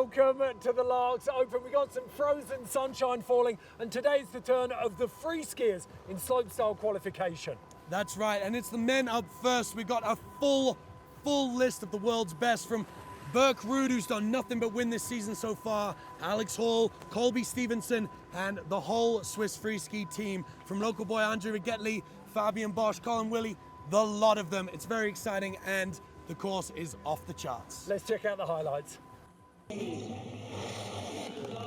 welcome to the LAAX Open. We got some frozen sunshine falling, and today's the turn of the free skiers in slopestyle qualification. That's right, and it's the men up first. We got a full list of the world's best, from Birk, Ruud, who's done nothing but win this season so far, Alex Hall, Colby Stevenson, and the whole Swiss Freeski team, from local boy Andri Ragettli, Fabian Bosch, Colin Willie, the lot of them. It's very exciting, and the course is off the charts. Let's check out the highlights.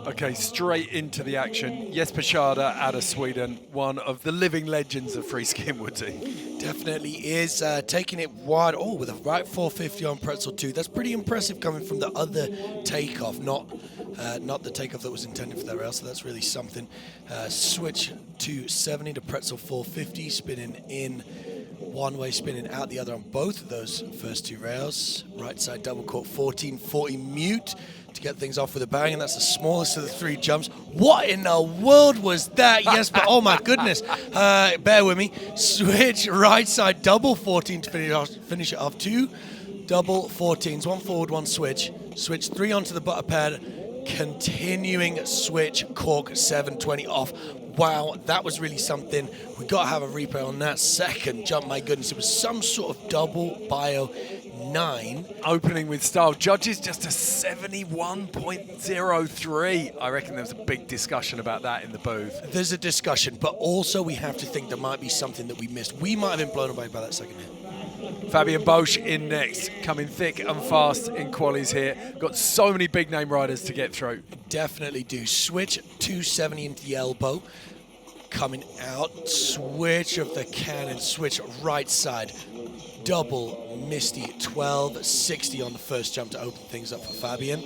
Okay, straight into the action. Jesper Schada out of Sweden, one of the living legends of free skiing, would he? Definitely is, taking it wide. Oh, with a right 450 on pretzel 2. That's pretty impressive coming from the other takeoff, not the takeoff that was intended for that rail, so that's really something. Switch 270 to pretzel 450, spinning in one way, spinning out the other on both of those first two rails. Right side double cork 1440 mute to get things off with a bang, and that's the smallest of the three jumps. What in the world was that? Yes, but oh my goodness. Bear with me. Switch right side double 14 to finish it off. Two double 14s, one forward, one switch. Switch 3 onto the butter pad. Continuing switch cork 720 off. Wow, that was really something. We got to have a replay on that second jump. My goodness, it was some sort of double bio 9. Opening with style. Judges just a 71.03. I reckon there was a big discussion about that in the booth. There's a discussion, but also we have to think there might be something that we missed. We might have been blown away by that second hit. Fabian Bosch in next, coming thick and fast in qualies here. Got so many big name riders to get through. Definitely do. Switch 270 into the elbow. Coming out, switch of the cannon, switch right side. Double Misty 1260 on the first jump to open things up for Fabian.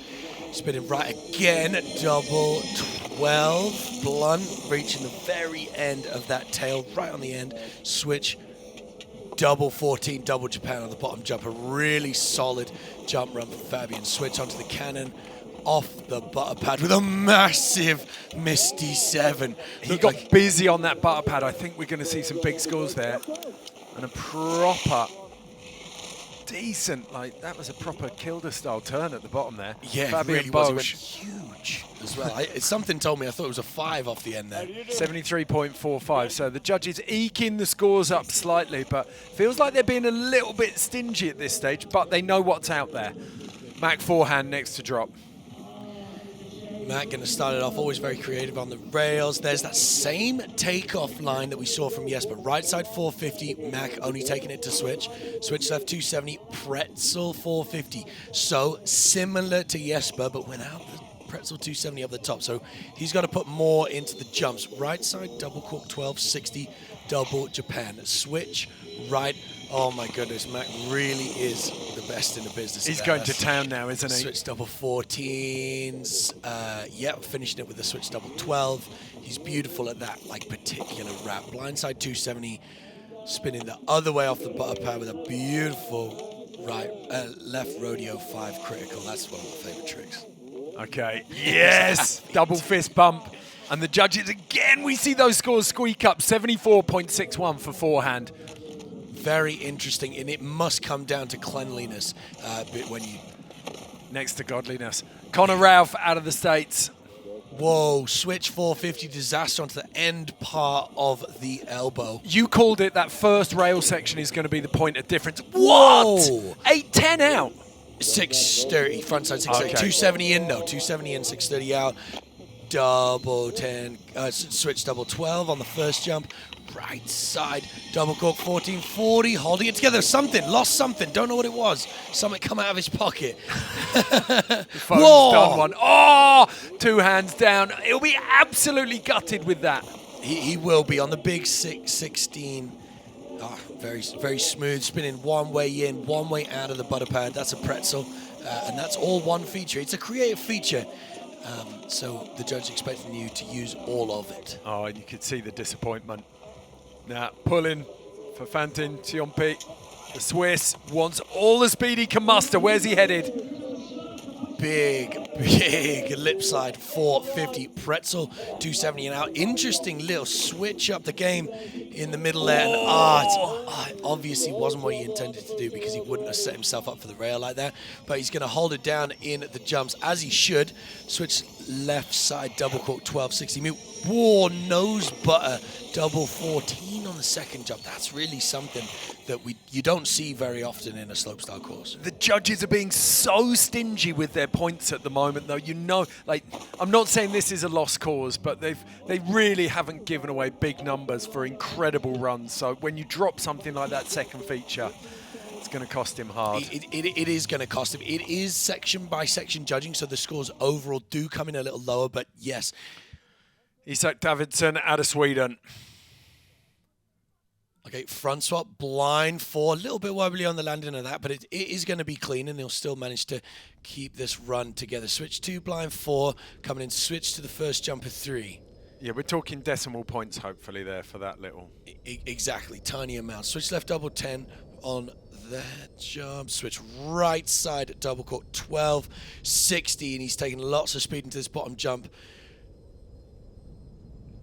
Spinning right again, double 12 blunt, reaching the very end of that tail, right on the end. Switch double 14, double Japan on the bottom jump. A really solid jump run for Fabian. Switch onto the cannon, off the butter pad with a massive Misty 7. He got busy on that butter pad. I think we're going to see some big scores there. And a proper, decent, like that was a proper Kilder style turn at the bottom there. Yeah, Fabian really Bosch. was. He went huge as well. Something told me I thought it was a 5 off the end there. 73.45. So the judges eking the scores up slightly, but feels like they're being a little bit stingy at this stage, but they know what's out there. Mac forehand next to drop. Matt going to start it off, always very creative on the rails. There's that same takeoff line that we saw from Jesper. Right side 450, Mac only taking it to switch. Switch left 270, pretzel 450. So similar to Jesper, but without the pretzel 270 up the top. So he's got to put more into the jumps. Right side double cork 1260, double Japan. Switch right. Oh my goodness, Mac really is the best in the business. He's going to town now, isn't he? Switch double 14s. Yep, finishing it with the switch double 12. He's beautiful at that, like, particular wrap. Blindside 270, spinning the other way off the butter pad with a beautiful left rodeo 5 critical. That's one of my favorite tricks. Okay, yes, double fist bump. And the judges, again, we see those scores squeak up, 74.61 for forehand. Very interesting, and it must come down to cleanliness when you... Next to godliness. Connor Ralph out of the States. Whoa, switch 450 disaster onto the end part of the elbow. You called it, that first rail section is going to be the point of difference. Whoa! What? 810 out. 630, front side 630. Okay. 270 in though, 270 in, 630 out. Double 10, switch double 12 on the first jump. Right side, double cork 1440, holding it together. Something, lost something, don't know what it was. Something come out of his pocket. Whoa! Done one. Oh, 2 hands down. He'll be absolutely gutted with that. He will be on the big 616. Oh, very, very smooth, spinning one way in, one way out of the butter pad. That's a pretzel, and that's all one feature. It's a creative feature. So the judge expecting you to use all of it. Oh, and you could see the disappointment. Now, pulling for Fantin Tiompi. The Swiss wants all the speed he can muster. Where's he headed? Big Big lip slide 450, pretzel 270 and out. Interesting little switch up the game in the middle there. And it obviously wasn't what he intended to do because he wouldn't have set himself up for the rail like that. But he's going to hold it down in the jumps as he should. Switch left side double cork 1260. Whoa, nose butter double 14 on the second jump. That's really something that you don't see very often in a slopestyle course. The judges are being so stingy with their points at the moment, though. You know, like, I'm not saying this is a lost cause, but they really haven't given away big numbers for incredible runs. So when you drop something like that second feature, it's going to cost him hard. It is going to cost him. It is section by section judging, so the scores overall do come in a little lower, but yes. Isak Davidsson out of Sweden. Okay, front swap, blind 4, a little bit wobbly on the landing of that, but it is going to be clean and he'll still manage to keep this run together. Switch 2, blind 4, coming in, switch to the first jumper 3. Yeah, we're talking decimal points hopefully there for that little. Exactly, tiny amount. Switch left double 10 on that jump. Switch right side double cork 1260 and he's taking lots of speed into this bottom jump.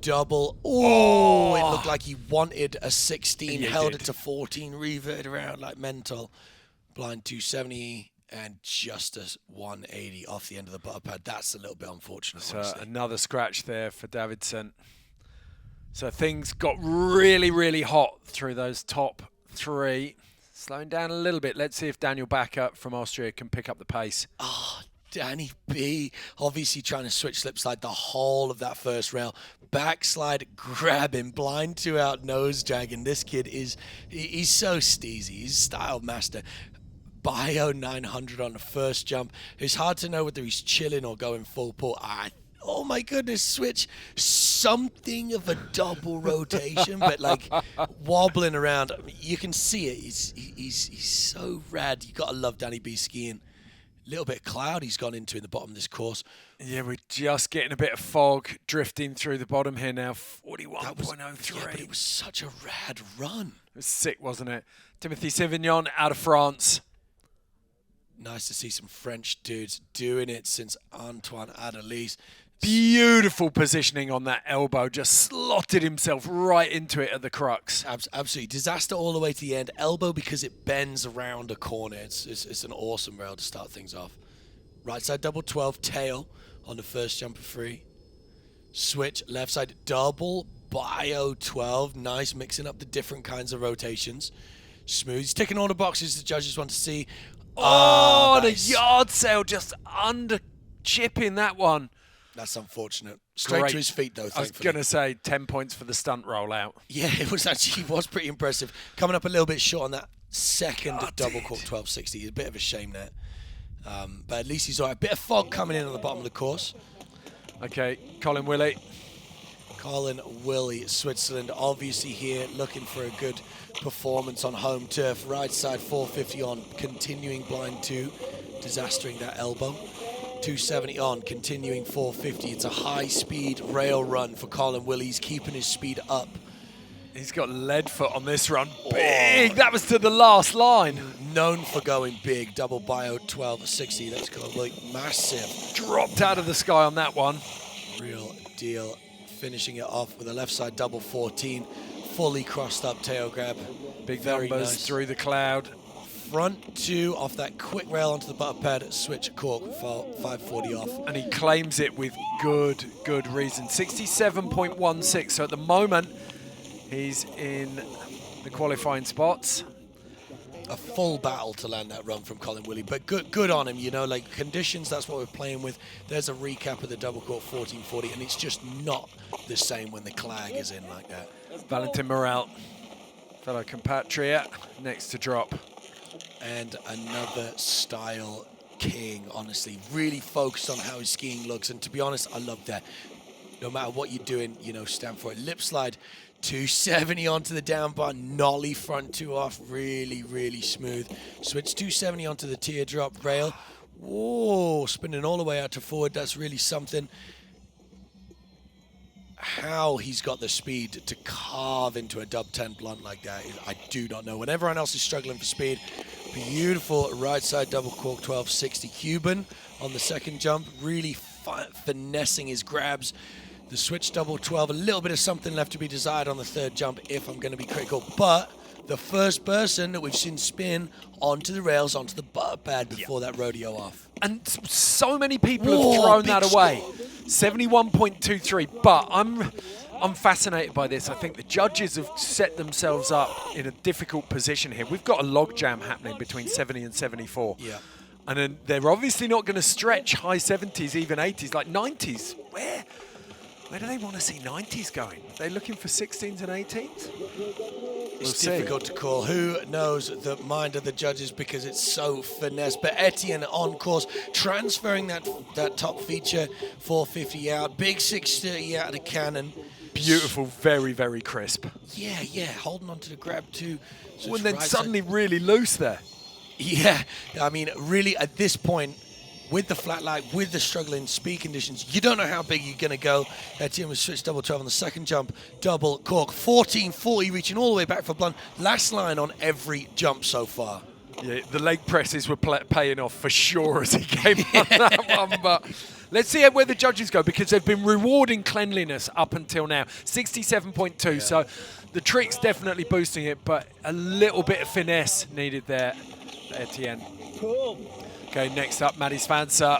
Double. Oh, it looked like he wanted a 16, held it to 14, reverted around like mental. Blind 270 and just a 180 off the end of the butter pad. That's a little bit unfortunate. So honestly. another scratch there for Davidsson. So things got really, really hot through those top 3. Slowing down a little bit. Let's see if Daniel Backer from Austria can pick up the pace. Oh, Danny B, obviously trying to switch slip slide the whole of that first rail. Backslide, grab him, blind 2 out, nose dragging. This kid he's so steezy. He's style master. Bio 900 on the first jump. It's hard to know whether he's chilling or going full pull. Oh my goodness, switch something of a double rotation, but like wobbling around. I mean, you can see it. He's so rad. You gotta love Danny B skiing. Little bit of cloud he's gone into in the bottom of this course. Yeah, we're just getting a bit of fog drifting through the bottom here now. 41.03. Yeah, but it was such a rad run. It was sick, wasn't it? Timothy Sivignon out of France. Nice to see some French dudes doing it since Antoine Adelise. Beautiful positioning on that elbow. Just slotted himself right into it at the crux. Absolutely. Disaster all the way to the end. Elbow because it bends around a corner. It's an awesome rail to start things off. Right side double 12, tail on the first jumper free. Switch, left side double, bio 12. Nice, mixing up the different kinds of rotations. Smooth. He's ticking all the boxes the judges want to see. Oh, nice. The yard sail just under chipping that one. That's unfortunate. Straight Great. to his feet, though, thankfully. I was going to say 10 points for the stunt rollout. Yeah, it was pretty impressive. Coming up a little bit short on that second double cork 1260. A bit of a shame there. But at least he's all right. A bit of fog coming in on the bottom of the course. Okay, Colin Willie. Colin Willie, Switzerland, obviously here looking for a good performance on home turf. Right side 450 on, continuing blind 2, disastering that elbow. 270 on, continuing 450. It's a high-speed rail run for Colin Willie. He's keeping his speed up. He's got lead foot on this run. Big! That was to the last line. Known for going big. Double bio 1260. That's Colin Willie. Massive. Dropped out of the sky on that one. Real deal. Finishing it off with a left side double 14. Fully crossed up tail grab. Big Very numbers nice. through the cloud. Front 2 off that quick rail onto the butter pad, switch cork, 540 off. And he claims it with good reason. 67.16. So at the moment, he's in the qualifying spots. A full battle to land that run from Colin Willie, but good on him, you know, like conditions, that's what we're playing with. There's a recap of the double cork 1440, and it's just not the same when the clag is in like that. Valentin Morel, fellow compatriot, next to drop. And another style king, honestly. Really focused on how his skiing looks. And to be honest, I love that. No matter what you're doing, you know, stand for it. Lip slide, 270 onto the down bar. Nollie front 2 off. Really, really smooth. Switch 270 onto the teardrop rail. Whoa, spinning all the way out to forward. That's really something. How he's got the speed to carve into a dub 10 blunt like that, I do not know. When everyone else is struggling for speed, Beautiful right side double cork 1260 Cuban on the second jump. Really finessing his grabs. The switch double 12, a little bit of something left to be desired on the third jump if I'm going to be critical. But the first person that we've seen spin onto the rails, onto the butt pad before that rodeo off. And so many people have thrown that away. 71.23, but I'm fascinated by this. I think the judges have set themselves up in a difficult position here. We've got a logjam happening between 70 and 74. Yeah. And then they're obviously not going to stretch high 70s, even 80s, like 90s. Where do they want to see 90s going? Are they looking for 16s and 18s? It's difficult to call. Who knows the mind of the judges because it's so finesse. But Etienne on course, transferring that top feature, 450 out, big 630 out of the cannon. Beautiful, very, very crisp. Yeah, holding on to the grab too. So and then suddenly really loose there. Yeah, I mean, really at this point, with the flat lie, with the struggling speed conditions, you don't know how big you're going to go. Etienne was switched double 12 on the second jump, double cork, 1440, reaching all the way back for Blunt. Last line on every jump so far. Yeah, the leg presses were paying off for sure as he came on that one. But let's see where the judges go because they've been rewarding cleanliness up until now. 67.2, yeah. So the trick's definitely boosting it, but a little bit of finesse needed there, Etienne. Cool. Okay, next up, Maddie Svansa.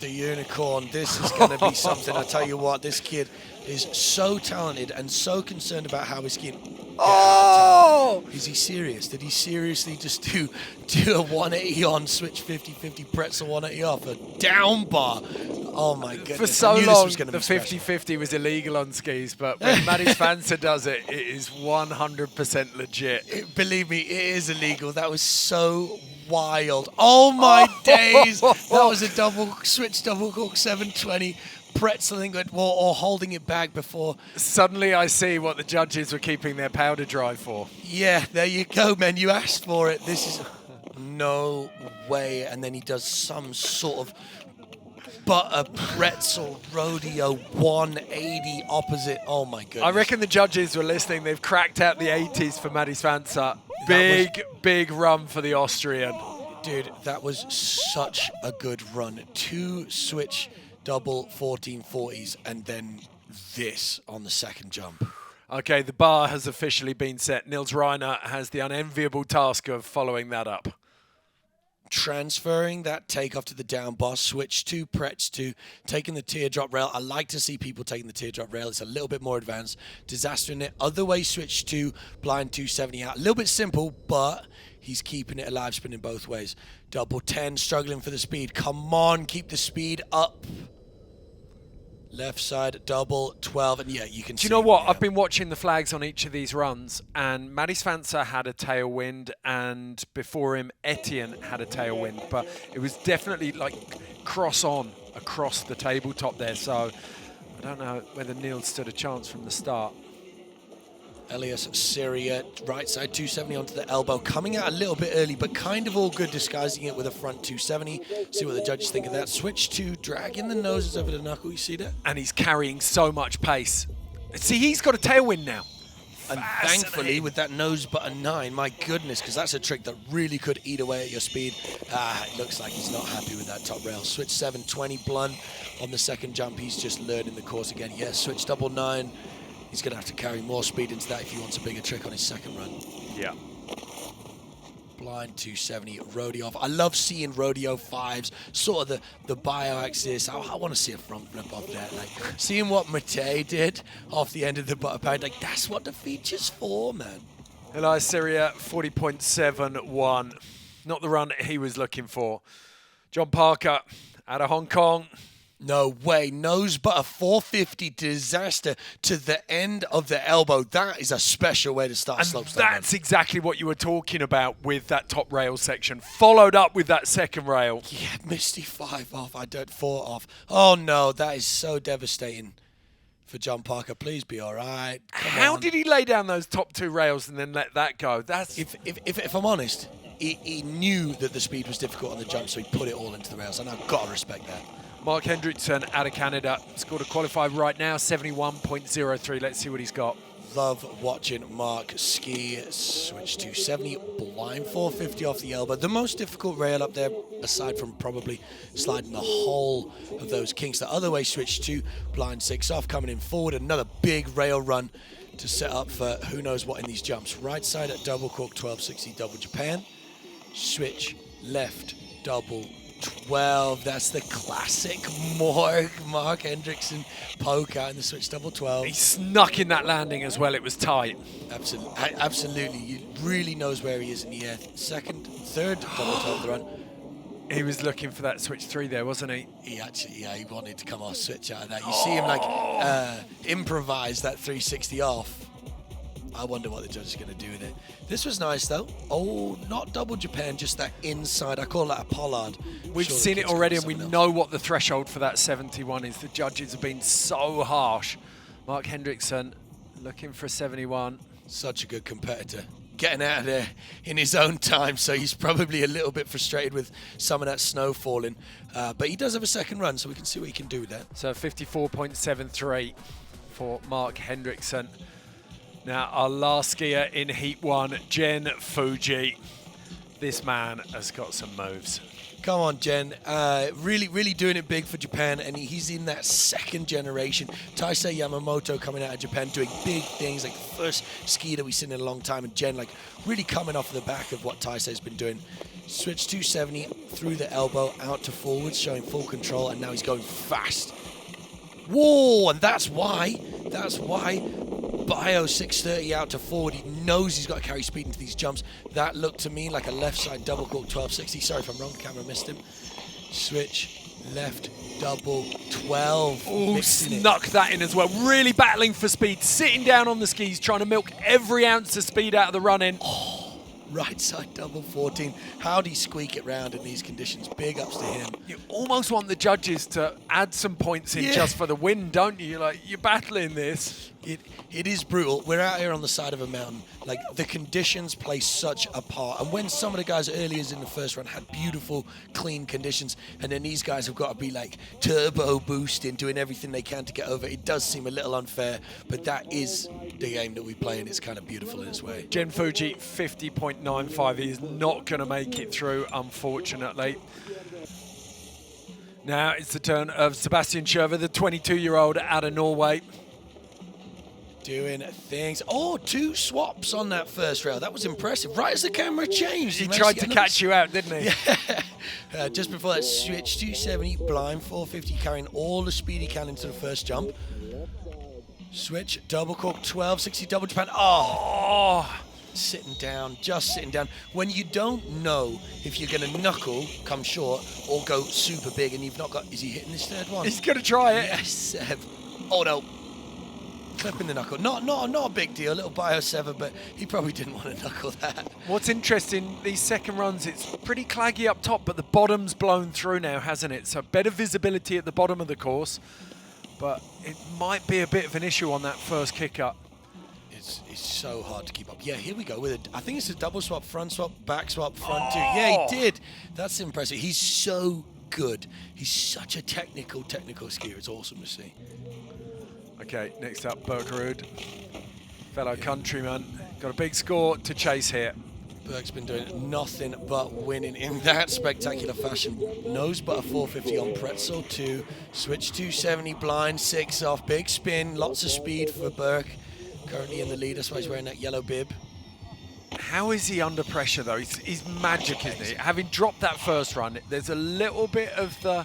The unicorn. This is going to be something. I tell you what, this kid is so talented and so concerned about how he's skiing. Oh! Is he serious? Did he seriously just do a 180 on, switch 50-50, pretzel 180 off, a down bar? Oh my goodness. For so long, the 50-50 was illegal on skis, but when Maddie Svansa does it, it is 100% legit. Believe me, it is illegal. That was so wild. Oh my days. That was a double cork 720. Pretzeling it or holding it back before. Suddenly I see what the judges were keeping their powder dry for. Yeah, there you go, man. You asked for it. This is no way. And then he does some sort of butter pretzel rodeo 180 opposite. Oh my goodness. I reckon the judges were listening. They've cracked out the 80s for Maddie Svansa. Big run for the Austrian. Dude, that was such a good run. 2 switch double 1440s and then this on the second jump. Okay, the bar has officially been set. Nils Reiner has the unenviable task of following that up. Transferring that takeoff to the down boss, switch to Pretz to taking the teardrop rail. I like to see people taking the teardrop rail. It's a little bit more advanced. Disaster in it. Other way switch to blind 270 out. A little bit simple, but he's keeping it alive, spinning both ways. Double 10, struggling for the speed. Come on, keep the speed up. Left side, double 12, and yeah, you can see. Do you know what? Yeah. I've been watching the flags on each of these runs, and Maddie Svansa had a tailwind, and before him, Etienne had a tailwind, but it was definitely like cross on across the tabletop there, so I don't know whether Neil stood a chance from the start. Elias Syria, right side 270 onto the elbow, coming out a little bit early, but kind of all good, disguising it with a front 270. See what the judges think of that. Switch to dragging the noses over the knuckle, you see that? And he's carrying so much pace. See, he's got a tailwind now. And thankfully, with that nose button 9, my goodness, because that's a trick that really could eat away at your speed. It looks like he's not happy with that top rail. Switch 720 blunt on the second jump. He's just learning the course again. Yes, switch double 9. He's going to have to carry more speed into that if he wants a bigger trick on his second run. Yeah. Blind 270, rodeo off. I love seeing rodeo 5s, sort of the bio-axis. I want to see a front flip off that. Like, seeing what Mate did off the end of the butter pad, like, that's what the feature's for, man. Elias Syria, 40.71. Not the run he was looking for. John Parker out of Hong Kong. No way. Nose butter 450 disaster to the end of the elbow. That is a special way to start a slopestyle. That's exactly what you were talking about with that top rail section. Followed up with that second rail. Yeah, Misty 5 off. 4 off. Oh, no. That is so devastating for John Parker. Please be all right. How did he lay down those top 2 rails and then let that go? That's If I'm honest, he knew that the speed was difficult on the jump, so he put it all into the rails, and I've got to respect that. Mark Hendrickson out of Canada scored a qualifier right now, 71.03. Let's see what he's got. Love watching Mark ski. Switch to 70, blind 450 off the elbow. The most difficult rail up there, aside from probably sliding the whole of those kinks. The other way, switch to blind 6 off, coming in forward. Another big rail run to set up for who knows what in these jumps. Right side at double cork 1260, double Japan. Switch left, double 12. That's the classic Mark Hendrickson poke out in the switch double 12. He snuck in that landing as well. It was tight. Absolutely. He really knows where he is in the air. Second, third double 12 of the run. He was looking for that switch 3 there, wasn't he? He actually, he wanted to come off switch out of that. You see him like improvise that 360 off. I wonder what the judge is going to do with it. This was nice though. Oh, not double Japan, just that inside. I call that a pollard. We've seen it already, and we know what the threshold for that 71 is. The judges have been so harsh. Mark Hendrickson looking for a 71. Such a good competitor. Getting out of there in his own time, so he's probably a little bit frustrated with some of that snow falling. But he does have a second run, so we can see what he can do with that. So 54.73 for Mark Hendrickson. Now, our last skier in Heat 1, Gen Fuji. This man has got some moves. Come on, Jen. Really doing it big for Japan, and he's in that second generation. Taisei Yamamoto coming out of Japan doing big things, like first ski that we've seen in a long time, and Jen like really coming off the back of what Taisei's been doing. Switch 270 through the elbow, out to forwards, showing full control, and now he's going fast. Whoa, and that's why Bio 630 out to forward. He knows he's got to carry speed into these jumps. That looked to me like a left side double cork 1260. Sorry if I'm wrong, camera missed him. Switch left double 12. Oh, snuck that in as well. Really battling for speed, sitting down on the skis, trying to milk every ounce of speed out of the run-in. Right side double 14. How'd he squeak it round in these conditions? Big ups to him. You almost want the judges to add some points in just for the win, don't you? Like, you're battling this. It is brutal. We're out here on the side of a mountain. Like, the conditions play such a part. And when some of the guys earlier in the first run had beautiful, clean conditions, and then these guys have got to be like turbo boosting, doing everything they can to get over, it does seem a little unfair. But that is the game that we play, and it's kind of beautiful in its way. Gen Fuji, 50.95. He is not going to make it through, unfortunately. Now it's the turn of Sebastian Schurver, the 22-year-old out of Norway. Doing things. Oh, 2 swaps on that first rail. That was impressive. Right as the camera changed. He tried to catch you out, didn't he? Yeah. Just before that switch, 270, blind, 450, carrying all the speed he can into the first jump. Switch, double cork, 1260, double Japan. Oh, sitting down, just sitting down. When you don't know if you're going to knuckle, come short, or go super big, and you've not got... Is he hitting this third one? He's going to try it. Yes, Seb. Oh, no. Clipping the knuckle. Not a big deal, a little bio 7, but he probably didn't want to knuckle that. What's interesting, these second runs, it's pretty claggy up top, but the bottom's blown through now, hasn't it? So better visibility at the bottom of the course, but it might be a bit of an issue on that first kick up. It's so hard to keep up. Yeah, here we go with it. I think it's a double swap, front swap, back swap, front two. Yeah, he did. That's impressive. He's so good. He's such a technical skier. It's awesome to see. Okay, next up, Birk Ruud, fellow countryman. Got a big score to chase here. Birk's been doing nothing but winning in that spectacular fashion. Nose but a 450 on pretzel, 2. Switch 270, blind, 6 off. Big spin, lots of speed for Birk. Currently in the lead, that's why he's wearing that yellow bib. How is he under pressure, though? He's magic, isn't he? Having dropped that first run, there's a little bit of the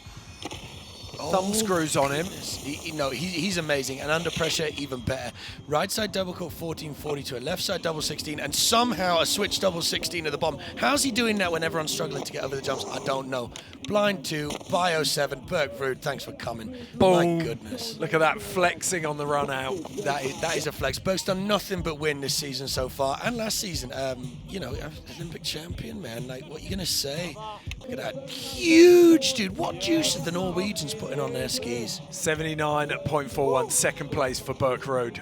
thumb screws on him. He's amazing, and under pressure, even better. Right side double cork 1440 to a left side double 16, and somehow a switch double 16 at the bottom. How's he doing that when everyone's struggling to get over the jumps? I don't know. Blind 2, bio 7, Birk Ruud, thanks for coming. Boom. My goodness. Look at that flexing on the run out. That is a flex. Birk's done nothing but win this season so far, and last season. Olympic champion, man. Like, what are you going to say? Look at that. Huge, dude. What juice are the Norwegians putting on their skis? 79.41, second place for Birk Ruud.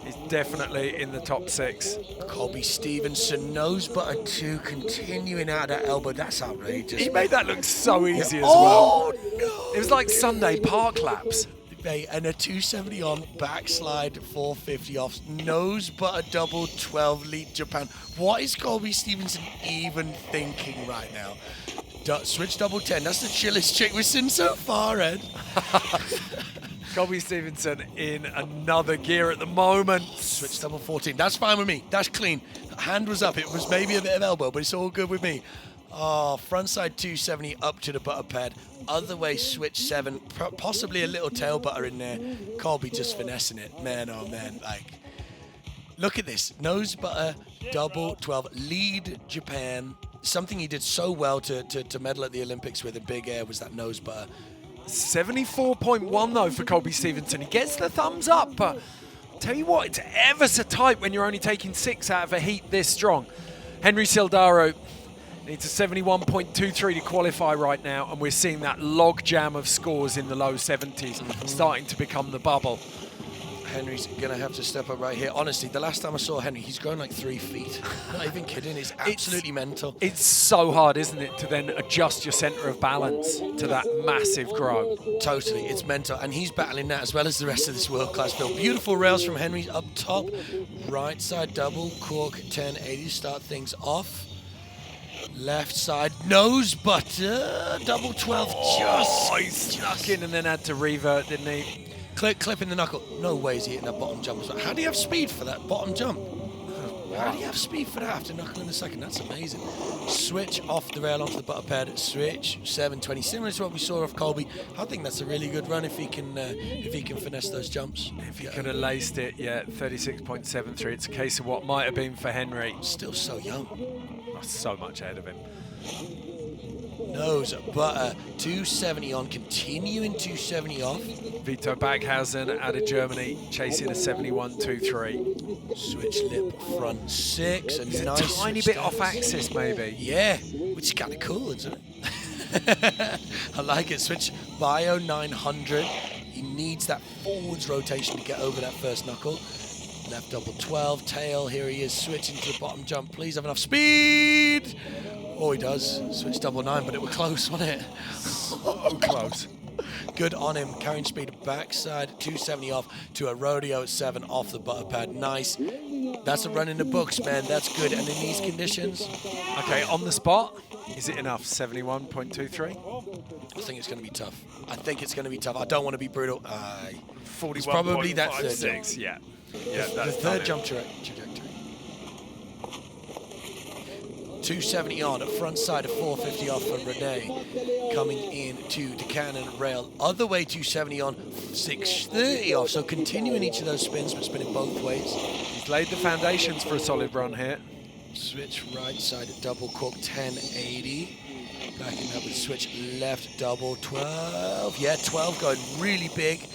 He's definitely in the top 6. Colby Stevenson, nose butter 2, continuing out of that elbow. That's outrageous. He made that look so easy as well. Oh, no. It was like Sunday park laps. and a 270 on, backslide 450 off, nose but a double 12 lead Japan. What is Colby Stevenson even thinking right now? Switch double 10, that's the chillest trick we've seen so far, Ed. Colby Stevenson in another gear at the moment. Switch double 14, that's fine with me, that's clean. Hand was up, it was maybe a bit of elbow, but it's all good with me. Oh, frontside 270 up to the butter pad. Other way switch 7, possibly a little tail butter in there. Colby just finessing it. Man, oh man, like, look at this. Nose butter, double 12, lead Japan. Something he did so well to medal at the Olympics with a big air was that nose butter. 74.1 though for Colby Stevenson. He gets the thumbs up, but tell you what, it's ever so tight when you're only taking 6 out of a heat this strong. Henry Sildaro needs a 71.23 to qualify right now, and we're seeing that log jam of scores in the low 70s starting to become the bubble. Henry's going to have to step up right here. Honestly, the last time I saw Henry, he's grown like 3 feet. Not even kidding, it's absolutely mental. It's so hard, isn't it, to then adjust your centre of balance to that massive grow. Totally, it's mental. And he's battling that as well as the rest of this world-class build. Beautiful rails from Henry up top. Right side double, cork 1080 to start things off. Left side, nose butter, double 12, He snuck in and then had to revert, didn't he? Clipping the knuckle. No way is he hitting that bottom jump. How do you have speed for that bottom jump? How do you have speed for that after knuckling the second? That's amazing. Switch off the rail onto the butter pad. Switch 720, similar to what we saw off Colby. I think that's a really good run if he can finesse those jumps. If he could have laced it, yeah, 36.73. It's a case of what might have been for Henry. Still so young. Oh, so much ahead of him. Nose butter 270 on, continuing 270 off. Vito Backhausen out of Germany, chasing a 71.23. Switch lip front 6. He's nice a tiny bit off axis, maybe. Yeah, which is kind of cool, isn't it? I like it. Switch bio 900. He needs that forwards rotation to get over that first knuckle. Left double 12, tail. Here he is, switching to the bottom jump. Please have enough speed. Oh, he does. Switch double 9, but it was close, wasn't it? So close. Good on him. Carrying speed backside, 270 off to a rodeo at 7 off the butter pad. Nice. That's a run in the books, man. That's good. And in these conditions. Okay, on the spot, is it enough? 71.23? I think it's going to be tough. I don't want to be brutal. 41. It's probably that third 6, jump. yeah. Yeah, the that's third jump trajectory. 270 on, front side of 450 off from Renee. Coming in to the cannon rail. Other way 270 on, 630 off. So continuing each of those spins, but spinning both ways. He's laid the foundations for a solid run here. Switch right side double cork 1080. Backing up with switch left double 12. Yeah, 12 going really big.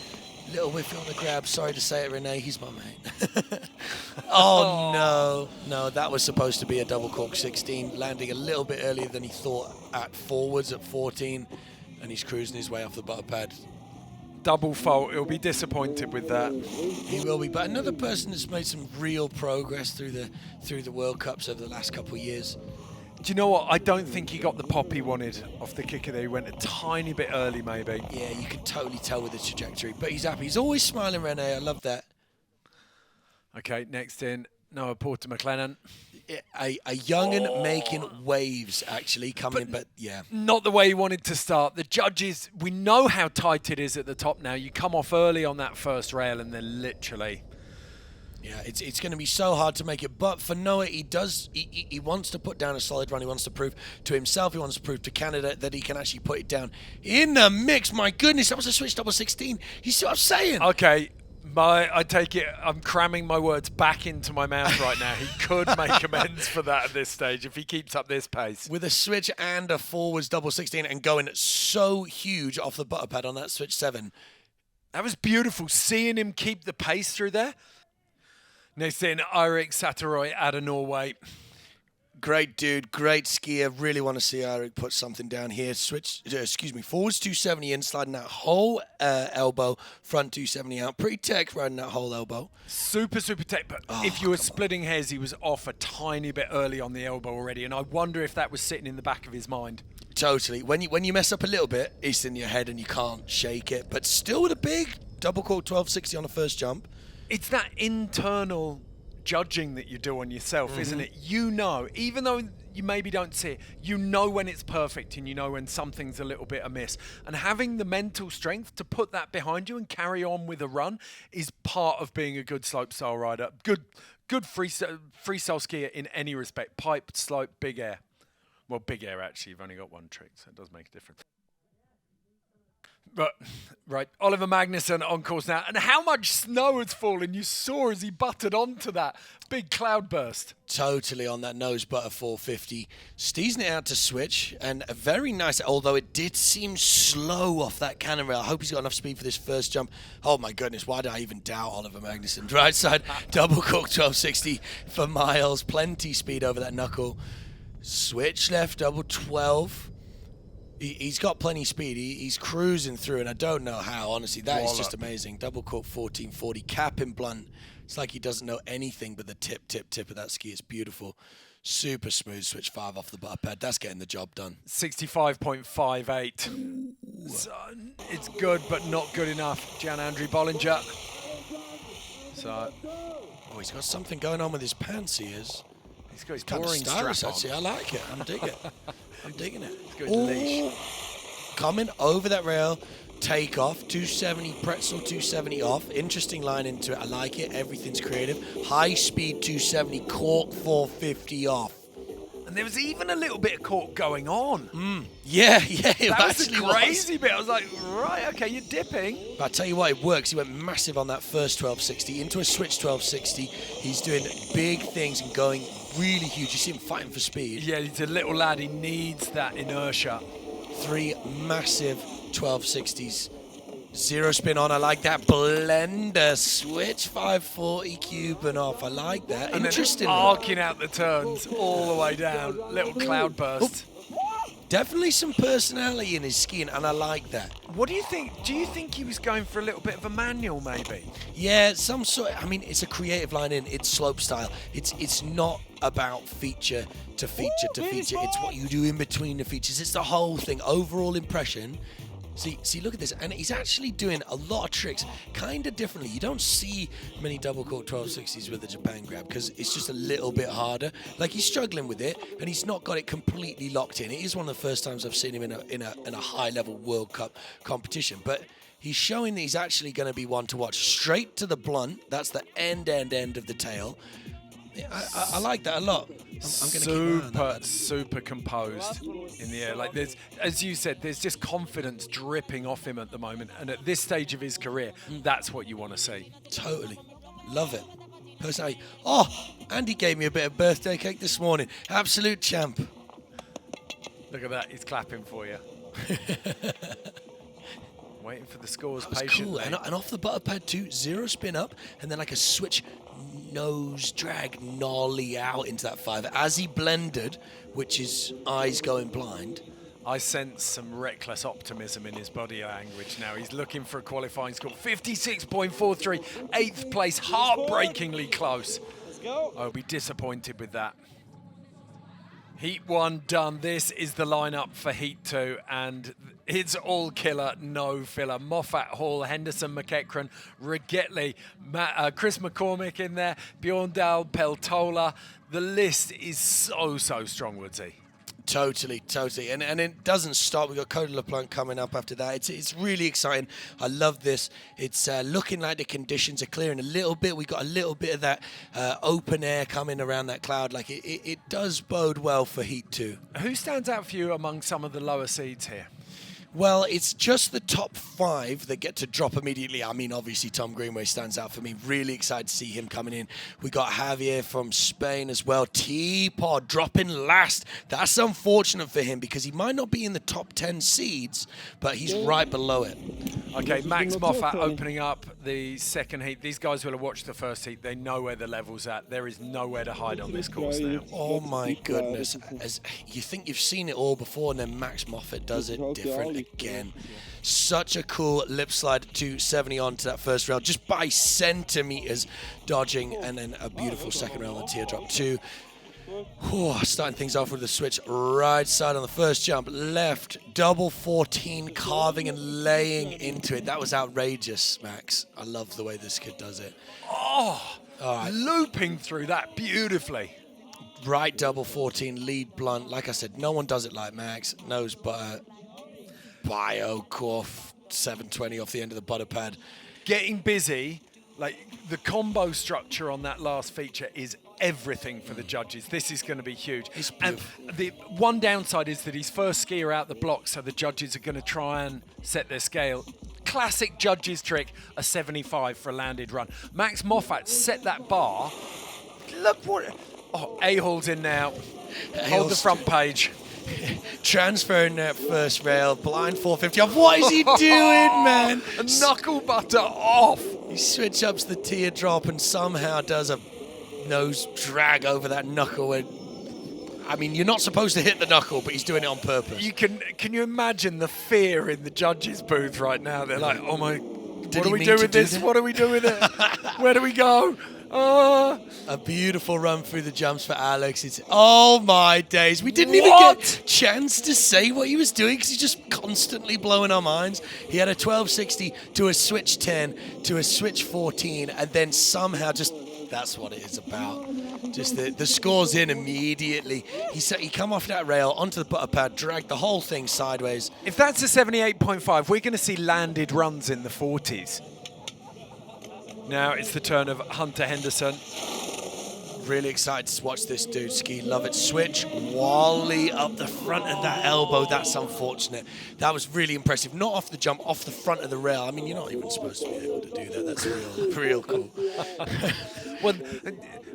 Little whiffy on the grab. Sorry to say it, Renee. He's my mate. Oh, no. That was supposed to be a double cork 16. Landing a little bit earlier than he thought at forwards at 14. And he's cruising his way off the butter pad. Double fault. He'll be disappointed with that. He will be. But another person that's made some real progress through the World Cups over the last couple of years. Do you know what? I don't think he got the pop he wanted off the kicker there. He went a tiny bit early, maybe. Yeah, you can totally tell with the trajectory. But he's happy. He's always smiling, Renee. I love that. Okay, next in, Noah Porter McLennan. A young'un making waves, actually, coming in, but yeah. Not the way he wanted to start. The judges, we know how tight it is at the top now. You come off early on that first rail and then literally... Yeah, it's going to be so hard to make it. But for Noah, he wants to put down a solid run. He wants to prove to himself, he wants to prove to Canada that he can actually put it down in the mix. My goodness, that was a switch double 16. You see what I'm saying? Okay, I take it, I'm cramming my words back into my mouth right now. He could make amends for that at this stage if he keeps up this pace. With a switch and a forwards double 16 and going so huge off the butter pad on that switch 7. That was beautiful, seeing him keep the pace through there. Next in, Eirik Satteroy out of Norway. Great dude, great skier. Really want to see Eirik put something down here. Forwards 270 in, sliding that whole elbow. Front 270 out. Pretty tech riding that whole elbow. Super tech. But if you were splitting hairs, he was off a tiny bit early on the elbow already. And I wonder if that was sitting in the back of his mind. Totally. When you mess up a little bit, it's in your head and you can't shake it. But still with a big double cork 1260 on the first jump. It's that internal judging that you do on yourself, isn't it? You know, even though you maybe don't see it, you know when it's perfect and you know when something's a little bit amiss. And having the mental strength to put that behind you and carry on with a run is part of being a good slopestyle rider. Good freestyle skier in any respect. Pipe, slope, big air. Well, big air, actually, you've only got one trick, so it does make a difference. But, right, Oliver Magnussen on course now. And how much snow has fallen. You saw as he butted onto that big cloud burst. Totally on that nose butter 450. Steezing it out to switch. And a very nice, although it did seem slow off that cannon rail. I hope he's got enough speed for this first jump. Oh my goodness, why did I even doubt Oliver Magnussen? Right side, double cork 1260 for Miles. Plenty speed over that knuckle. Switch left, double 12. He's got plenty of speed. He's cruising through, and I don't know how, honestly. That is just amazing. Double cork 1440, capping blunt. It's like he doesn't know anything but the tip of that ski. It's beautiful. Super smooth switch 5 off the butter pad. That's getting the job done. 65.58. So it's good, but not good enough. Jan-Andri Bollinger. So, oh, he's got something going on with his pants, he is. He's got his Kind of pouring stylish, strap on. actually. I like it. I'm digging it. I'm digging it. He's got his leash. Coming over that rail, take off, 270 pretzel, 270 off. Interesting line into it. I like it. Everything's creative. High speed 270, cork 450 off. And there was even a little bit of cork going on. Yeah, it That was actually the crazy bit. I was like, right, okay, you're dipping. But I tell you what, it works. He went massive on that first 1260 into a switch 1260. He's doing big things and going really huge. You see him fighting for speed. Yeah, he's a little lad. He needs that inertia. 3 massive 1260s. Zero spin on. I like that blender switch 540 Cuban off. I like that. And interesting. then arcing out the turns all the way down. Little cloud burst. Definitely some personality in his skiing, and I like that. What do you think? Do you think he was going for a little bit of a manual, maybe? Yeah, some sort. I mean, it's a creative line in. It's slopestyle. It's not about feature to feature to feature. It's what you do in between the features. It's the whole thing. Overall impression. See, look at this. And he's actually doing a lot of tricks kind of differently. You don't see many double cork 1260s with the Japan grab because it's just a little bit harder. Like, he's struggling with it, and he's not got it completely locked in. It is one of the first times I've seen him in a high-level World Cup competition. But he's showing that he's actually going to be one to watch. Straight to the blunt. That's the end of the tail. I like that a lot. I'm going to keep an eye on that. Super composed in the air. Like, there's, as you said, there's just confidence dripping off him at the moment. And at this stage of his career, that's what you want to see. Totally. Love it. Personally, Andy gave me a bit of birthday cake this morning. Absolute champ. Look at that. He's clapping for you. Waiting for the scores That was patiently. cool. And off the butter pad too, zero spin up, and then like a switch nose drag nollie out into that 5 as he blended, which is eyes going blind. I sense some reckless optimism in his body language now. He's looking for a qualifying score. 56.43, 8th place, heartbreakingly close. I'll be disappointed with that. Heat 1 done. This is the lineup for Heat 2, and it's all killer, no filler. Moffat, Hall, Henderson, McEachran, Ragettli, Chris McCormick in there, Bjorndal, Peltola. The list is so strong, Woodsy. Totally. And it doesn't stop. We've got Coda LaPlante coming up after that. It's really exciting. I love this. It's looking like the conditions are clearing a little bit. We got a little bit of that open air coming around that cloud. Like, it does bode well for Heat 2. Who stands out for you among some of the lower seeds here? Well, it's just the top 5 that get to drop immediately. I mean, obviously, Tom Greenway stands out for me. Really excited to see him coming in. We got Javier from Spain as well. T-Pod dropping last. That's unfortunate for him because he might not be in the top 10 seeds, but he's right below it. Okay, Max Moffat opening up the second heat. These guys will have watched the first heat. They know where the level's at. There is nowhere to hide on this course now. Oh, my goodness. As you think you've seen it all before, and then Max Moffat does it different again. Such a cool lip slide 270 onto that first rail, just by centimeters dodging, and then a beautiful second rail on teardrop 2. Whew, starting things off with a switch right side on the first jump. Left, double 14, carving and laying into it. That was outrageous, Max. I love the way this kid does it. Oh, all right. Looping through that beautifully. Right double 14, lead blunt. Like I said, no one does it like Max. Nose butter, bio, Corf, 720 off the end of the butter pad. Getting busy, like the combo structure on that last feature is everything for the judges. This is going to be huge. And the one downside is that he's first skier out the block, so the judges are going to try and set their scale. Classic judges trick, a 75 for a landed run. Max Moffat set that bar. Look what... Oh, A-Hall's in now. Hold the front page. Transferring that first rail, blind 450 off. What is he doing, man? A knuckle butter off. He switch ups the teardrop and somehow does a nose drag over that knuckle. And, I mean, you're not supposed to hit the knuckle, but he's doing it on purpose. Can you imagine the fear in the judges' booth right now? They're like, oh my, what do we do with this? What do we do with it? Where do we go? A beautiful run through the jumps for Alex. It's, oh my days. We didn't even get a chance to say what he was doing because he's just constantly blowing our minds. He had a 1260 to a switch 10 to a switch 14 and then somehow just, that's what it is about. Just the scores in immediately. He come off that rail onto the butter pad, dragged the whole thing sideways. If that's a 78.5, we're going to see landed runs in the 40s. Now it's the turn of Hunter Henderson. Really excited to watch this dude ski. Love it. Switch, Wally up the front of that elbow. That's unfortunate. That was really impressive. Not off the jump, off the front of the rail. I mean, you're not even supposed to be able to do that. That's real cool. Well,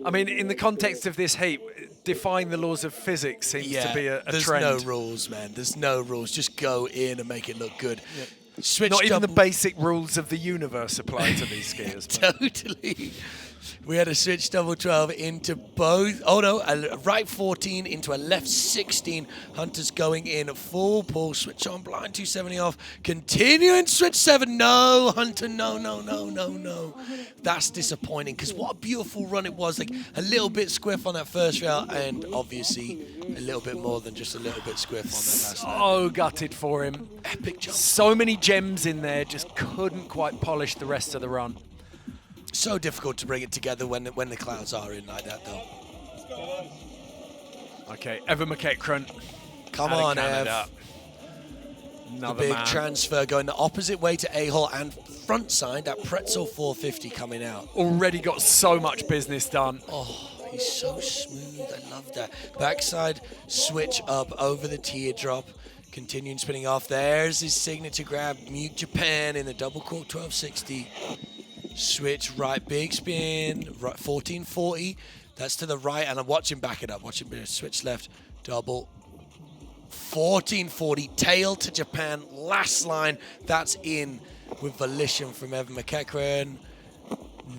I mean, in the context of this heat, defying the laws of physics seems to be a trend. There's no rules, man. There's no rules. Just go in and make it look good. Yeah. Switch Not even the basic rules of the universe apply to these skiers. Totally. We had a switch double 12 into both. Oh no, a right 14 into a left 16. Hunter's going in full pull. Switch on, blind 270 off. Continuing switch 7. No, Hunter, no. That's disappointing because what a beautiful run it was. Like a little bit squiff on that first rail and obviously a little bit more than just a little bit squiff on that last rail. So gutted for him. Epic jump. So many gems in there, just couldn't quite polish the rest of the run. So difficult to bring it together when the clouds are in like that, though. Okay, Evan McEachran. Come on, Ev. Another big man. Transfer going the opposite way to A-Hall and front side, that pretzel 450 coming out. Already got so much business done. Oh, he's so smooth. I love that. Backside switch up over the teardrop. Continuing spinning off. There's his signature grab. Mute Japan in the double cork 1260. Switch right, big spin, right 1440. That's to the right, and I'm watching back it up. Watching switch left, double 1440. Tail to Japan, last line. That's in with volition from Evan McEachran.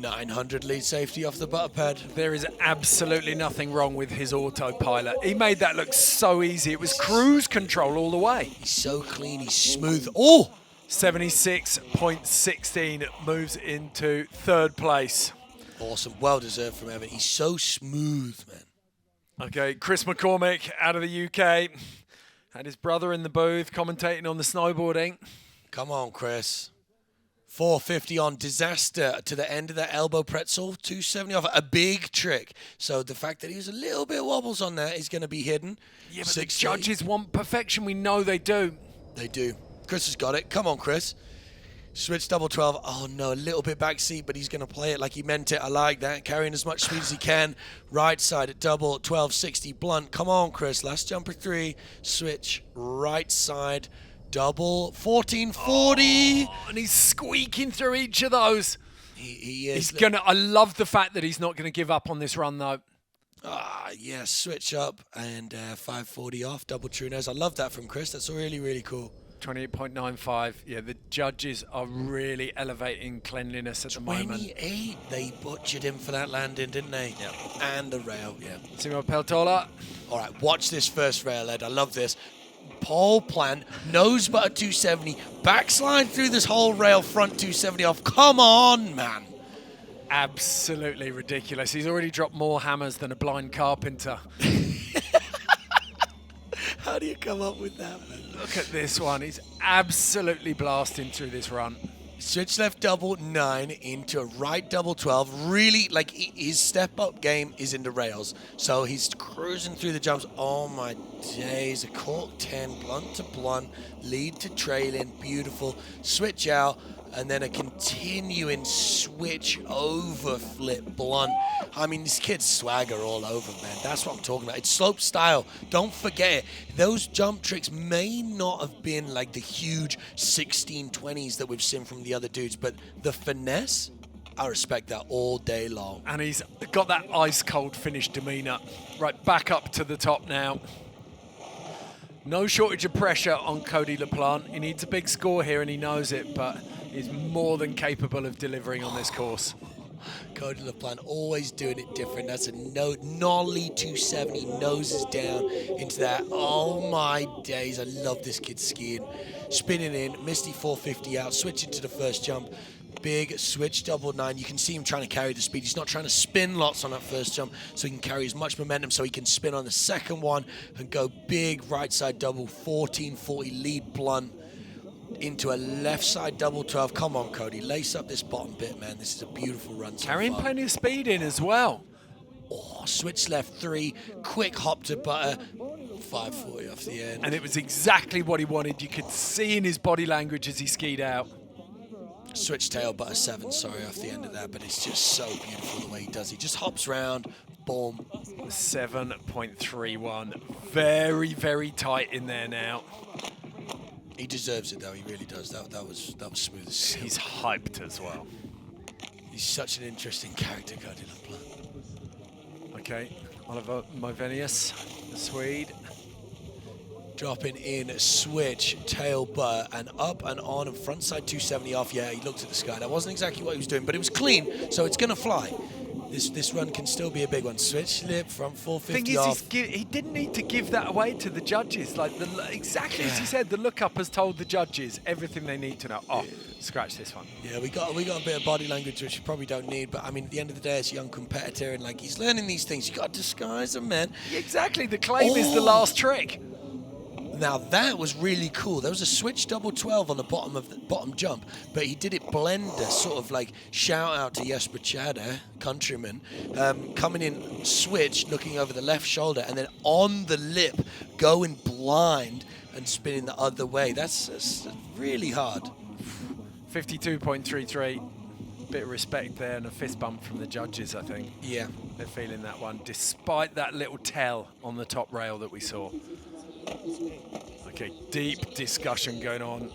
900 lead safety off the butter pad. There is absolutely nothing wrong with his autopilot. He made that look so easy. It was cruise control all the way. He's so clean, he's smooth. Oh! 76.16 moves into third place. Awesome, well deserved from Evan. He's so smooth, man. Okay, Chris McCormick out of the UK. Had his brother in the booth commentating on the snowboarding. Come on, Chris. 450 on disaster to the end of that elbow pretzel. 270 off, a big trick. So the fact that he was a little bit wobbles on that is going to be hidden. Yeah, but the judges want perfection. We know they do. They do. Chris has got it. Come on, Chris. Switch double 12. Oh, no, a little bit back seat, but he's going to play it like he meant it. I like that. Carrying as much speed as he can. Right side at double 1260 blunt. Come on, Chris. Last jumper 3. Switch right side. Double 1440. Oh, and he's squeaking through each of those. He is. He's gonna. I love the fact that he's not going to give up on this run, though. Yeah, switch up and 540 off. Double true nose. I love that from Chris. That's really, really cool. 28.95. Yeah, the judges are really elevating cleanliness at the moment. 28. They butchered him for that landing, didn't they? Yeah. And the rail, yeah. Simo Peltola. All right, watch this first rail, Ed. I love this. Pole plant, nose butter 270, backslide through this whole rail, front 270 off. Come on, man. absolutely ridiculous. He's already dropped more hammers than a blind carpenter. How do you come up with that, man? Look at this one. He's absolutely blasting through this run. Switch left double 9 into a right double 12. Really, like, his step-up game is in the rails. So he's cruising through the jumps. Oh, my days. A cork 10, blunt to blunt, lead to trailing. Beautiful. Switch out, and then a continuing switch over flip blunt. I mean, this kid's swagger all over, man. That's what I'm talking about. It's slope style. Don't forget it. Those jump tricks may not have been like the huge 1620s that we've seen from the other dudes, but the finesse, I respect that all day long. And he's got that ice-cold finish demeanor. Right, back up to the top now. No shortage of pressure on Cody LaPlante. He needs a big score here, and he knows it, but he's more than capable of delivering on this course. Cody LaPlante always doing it different. That's a nollie 270, noses down into that. Oh my days, I love this kid skiing. Spinning in, Misty 450 out, switching to the first jump. Big switch double 9. You can see him trying to carry the speed. He's not trying to spin lots on that first jump, so he can carry as much momentum so he can spin on the second one and go big right side double 1440 lead blunt into a left side double 12. Come on, Cody, lace up this bottom bit, man. This is a beautiful run so Carrying far. plenty of speed in as well. Oh, switch left 3, quick hop to butter, 540 off the end. And it was exactly what he wanted. You could see in his body language as he skied out. Switch tail butter 7, sorry, off the end of that, but it's just so beautiful the way he does. He just hops around, boom. 7.31. Very, very tight in there now. He deserves it, though. He really does. That was smooth as silk. He's hyped as well. He's such an interesting character, Cody LaPlante. Okay, Oliver Movenius, the Swede. Dropping in, switch, tail butter, and up and on, and front side 270 off. Yeah, he looked at the sky. That wasn't exactly what he was doing, but it was clean, so it's going to fly. This run can still be a big one. Switch slip, front 450 off. He didn't need to give that away to the judges. Like exactly as he said, the look-up has told the judges everything they need to know. Oh, scratch this one. Yeah, we got a bit of body language which you probably don't need, but I mean, at the end of the day, it's a young competitor, and like he's learning these things. You got to disguise them, man. Exactly. The claim is the last trick. Now that was really cool. There was a switch double 12 on the bottom jump, but he did it blender, sort of like shout out to Jesper Chada, countryman, coming in switch, looking over the left shoulder, and then on the lip, going blind and spinning the other way. That's really hard. 52.33. Bit of respect there and a fist bump from the judges, I think. Yeah. They're feeling that one, despite that little tell on the top rail that we saw. Okay, deep discussion going on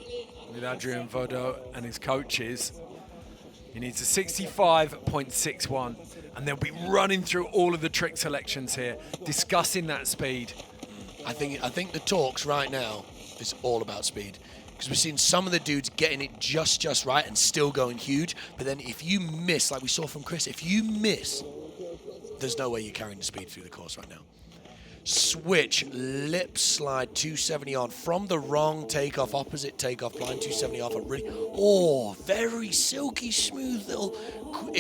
with Adrian Vodo and his coaches. He needs a 65.61, and they'll be running through all of the trick selections here, discussing that speed. I think the talks right now is all about speed, because we've seen some of the dudes getting it just right and still going huge, but then if you miss, like we saw from Chris, if you miss, there's no way you're carrying the speed through the course right now. Switch, lip slide, 270 on from the wrong takeoff, opposite takeoff, blind 270 off. Very silky smooth little.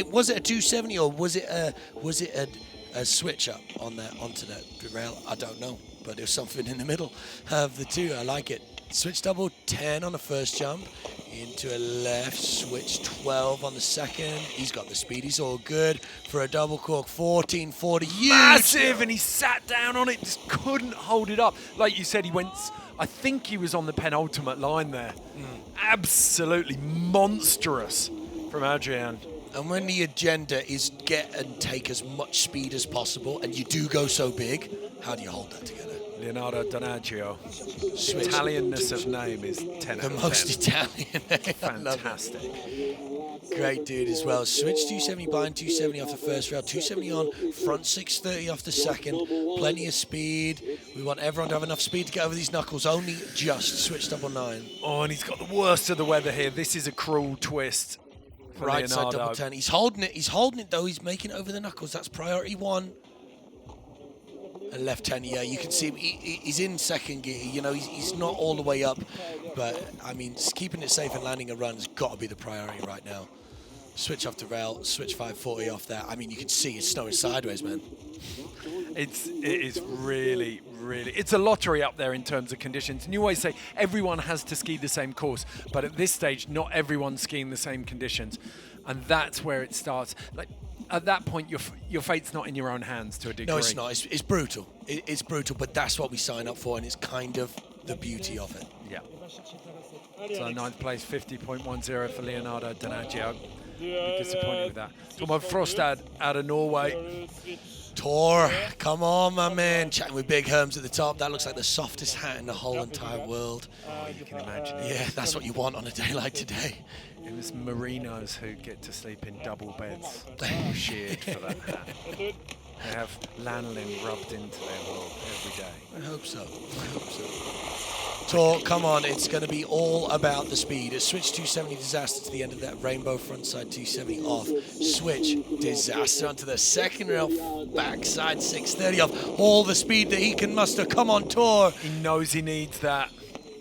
Was it a 270 or was it a switch up on that onto that rail? I don't know, but there's something in the middle of the two. I like it. Switch double 10 on the first jump into a left, switch 12 on the second. He's got the speed, he's all good for a double cork. 1440, huge. Massive, and he sat down on it, just couldn't hold it up. Like you said, I think he was on the penultimate line there. Absolutely monstrous from Adrian. And when the agenda is get and take as much speed as possible, and you do go so big, how do you hold that together? Leonardo Donaggio. Italianness of name is 10 out of 10. The most Italian name. Fantastic. Great dude as well. Switch 270 blind, 270 off the first rail, 270 on, front 630 off the second. Plenty of speed. We want everyone to have enough speed to get over these knuckles. Only just switch double 9. Oh, and he's got the worst of the weather here. This is a cruel twist for Right Leonardo. side double 10. He's holding it though. He's making it over the knuckles. That's priority 1. And left 10, yeah, you can see him, he's in second gear, you know, he's not all the way up, but I mean, keeping it safe and landing a run has got to be the priority right now. Switch off the rail, switch 540 off there. I mean, you can see it's snowing sideways, man. It is really, it's a lottery up there in terms of conditions. And you always say everyone has to ski the same course, but at this stage, not everyone's skiing the same conditions. And that's where it starts. Like, at that point, your fate's not in your own hands to a degree. No, it's not. It's brutal. It's brutal, but that's what we sign up for, and it's kind of the beauty of it. Yeah. So 9th place, 50.10 for Leonardo Donaggio. Disappointed with that. Thomas Frostad out of Norway. Tor, come on, my man. Chatting with Big Herms at the top. That looks like the softest hat in the whole entire world. Oh, you can imagine. Yeah, that's what you want on a day like today. It was Marinos who get to sleep in double beds. Cheered for that hat. They have lanolin rubbed into their wool every day. I hope so. I hope so. Tor, come on, it's going to be all about the speed. A switch 270 disaster to the end of that rainbow frontside 270 off. Switch disaster onto the second rail backside 630 off. All the speed that he can muster. Come on, Tor. He knows he needs that.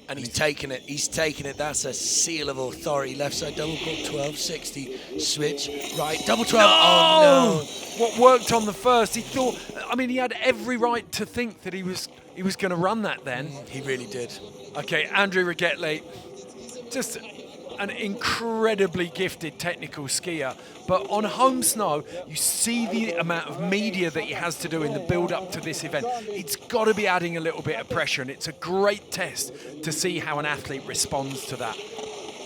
And he's taking it. He's taking it. That's a seal of authority. Left side double cork 1260. Switch right double 12. No! Oh no! What worked on the first? He thought. I mean, he had every right to think that he was going to run that then. He really did. Okay, Andri Ragettli, just an incredibly gifted technical skier. But on home snow, you see the amount of media that he has to do in the build-up to this event. It's got to be adding a little bit of pressure, and it's a great test to see how an athlete responds to that.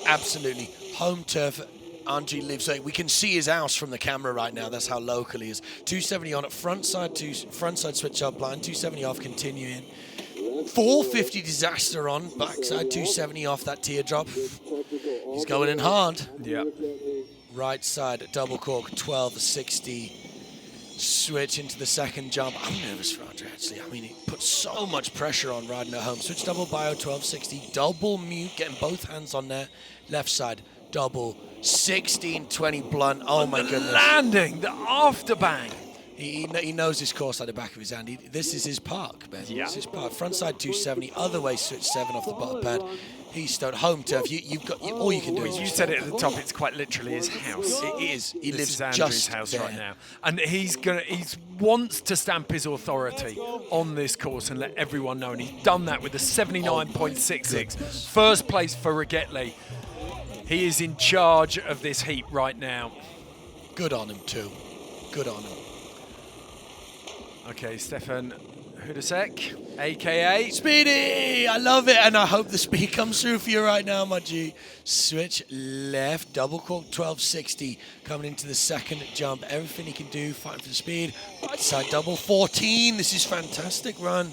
Absolutely. Home turf. Andri lives. We can see his house from the camera right now. That's how local he is. 270 on it. Frontside switch up line. 270 off. Continuing. 450 disaster on. Backside 270 off that teardrop. He's going in hard. Yeah. Right side double cork 1260. Switch into the second jump. I'm nervous for Andri actually. I mean, he put so much pressure on riding at home. Switch double bio 1260. Double mute. Getting both hands on there. Left side double 1620 blunt. Oh my goodness. Landing, the afterbang. He knows this course like the back of his hand. This is his park, man. Yeah. This is his park. Frontside 270, other way switch 7 off the bottom pad. He's stoked. Home turf. You've got all you can do. You said it at the top. It's quite literally his house. It is. He This lives is Andri's just house there. right now, and he wants to stamp his authority on this course and let everyone know. And he's done that with a 79.66. First place for Ragettli. He is in charge of this heat right now. Good on him too. Good on him. Okay, Stefan Hudasek, a.k.a. Speedy! I love it, and I hope the speed comes through for you right now, my G. Switch left, double cork 1260, coming into the second jump. Everything he can do, fighting for the speed. Right side double 14. This is fantastic run.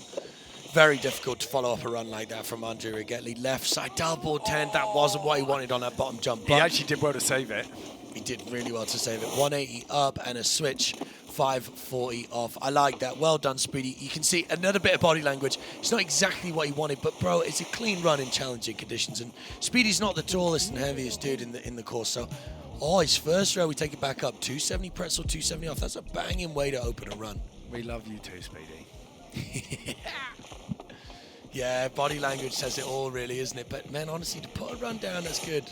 Very difficult to follow up a run like that from Andri Ragettli. Left side double 10. That wasn't what he wanted on that bottom jump. He actually did well to save it. He did really well to save it. 180 up and a switch 540 off. I like that. Well done, Speedy. You can see another bit of body language. It's not exactly what he wanted, but bro, it's a clean run in challenging conditions. And Speedy's not the tallest and heaviest dude in the course. So, his first row, we take it back up. 270 pretzel, 270 off. That's a banging way to open a run. We love you too, Speedy. Yeah, body language says it all, really, isn't it? But man, honestly, to put a run down, that's good.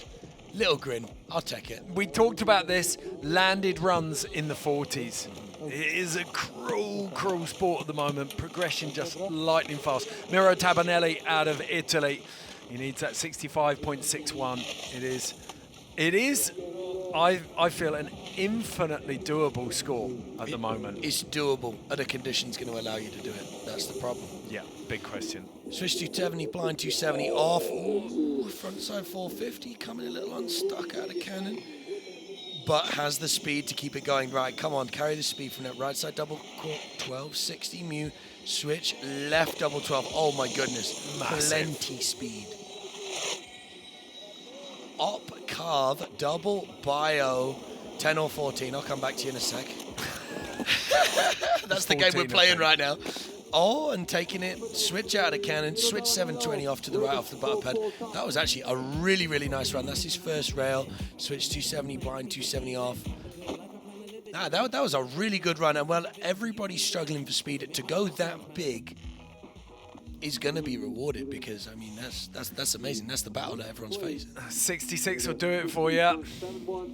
Little grin. I'll take it. We talked about this. Landed runs in the 40s. It is a cruel sport at the moment. Progression just lightning fast. Miro Tabanelli out of Italy. He needs that 65.61. It is, I feel, an infinitely doable score at the moment. It's doable. Are the conditions going to allow you to do it? That's the problem. Yeah, big question. Switch 270, blind 270 off. Ooh, frontside 450, coming a little unstuck out of cannon. But has the speed to keep it going. Right, come on, carry the speed from that right side double cork, 1260 mu. Switch left double 12. Oh my goodness. Massive. Plenty speed. Up carve, double bio, 10 or 14. I'll come back to you in a sec. That's the game we're playing right now. Oh, and taking it, switch out of cannon, switch 720 off to the right off the button pad. That was actually a really, really nice run. That's his first rail. Switch 270, blind 270 off. That was a really good run. And well, everybody's struggling for speed. To go that big is going to be rewarded, because I mean that's amazing. That's the battle that everyone's facing. 66 will do it for you.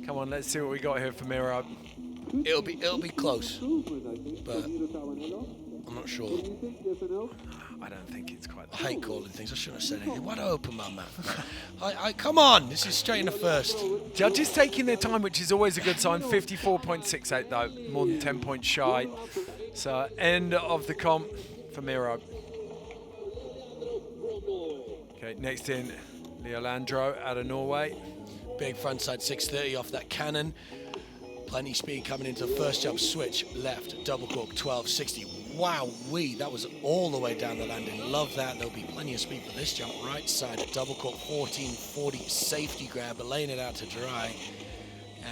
Come on, let's see what we got here for Miro. It'll be close, but I'm not sure. I don't think it's quite. I hate calling things. I shouldn't have said anything. Why'd I open my mouth? I come on. This is straight in the first. Judges taking their time, which is always a good sign. 54.68 though, more than 10 points shy. So end of the comp for Miro. Okay, next in, Leolandro out of Norway. Big frontside 630 off that cannon. Plenty speed coming into the first jump. Switch left, double cork 1260. Wow-wee, that was all the way down the landing. Love that. There'll be plenty of speed for this jump. Right side, double cork 1440. Safety grab, laying it out to dry.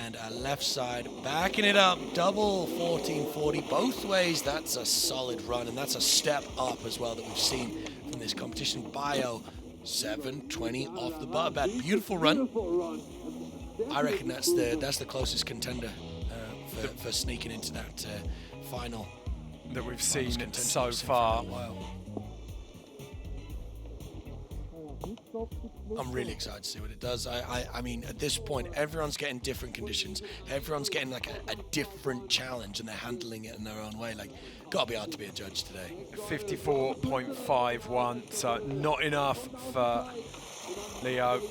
And left side, backing it up. Double 1440 both ways. That's a solid run, and that's a step up as well that we've seen from this competition. Bio 720 off the butterbed. Beautiful run. I reckon that's the closest contender for sneaking into that final that we've seen so far. I'm really excited to see what it does. I mean, at this point, everyone's getting different conditions. Everyone's getting like a different challenge, and they're handling it in their own way. Like, gotta be hard to be a judge today. 54.51, so not enough for Leo.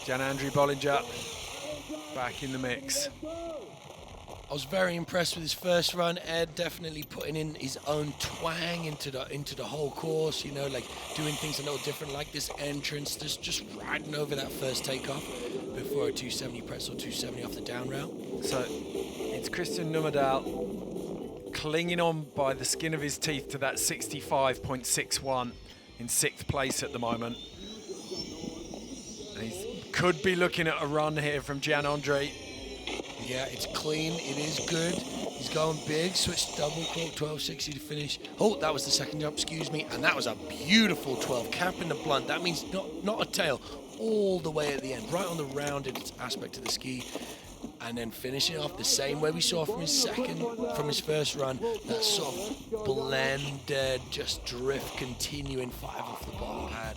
Jan-Andri Bollinger back in the mix. I was very impressed with his first run. Ed definitely putting in his own twang into the whole course, you know, like doing things a little different, like this entrance, just riding over that first takeoff before a 270 pretzel, 270 off the down rail. So it's Christian Numedal clinging on by the skin of his teeth to that 65.61 in 6th place at the moment. And he could be looking at a run here from Jan-Andri. Yeah, it's clean. It is good. He's going big. Switched double cork, 1260 to finish. Oh, that was the second jump, excuse me. And that was a beautiful 12, capping the blunt. That means not a tail, all the way at the end, right on the rounded aspect of the ski. And then finishing off the same way we saw from his first run. That sort of blended, just drift, continuing 5 off the bottom pad.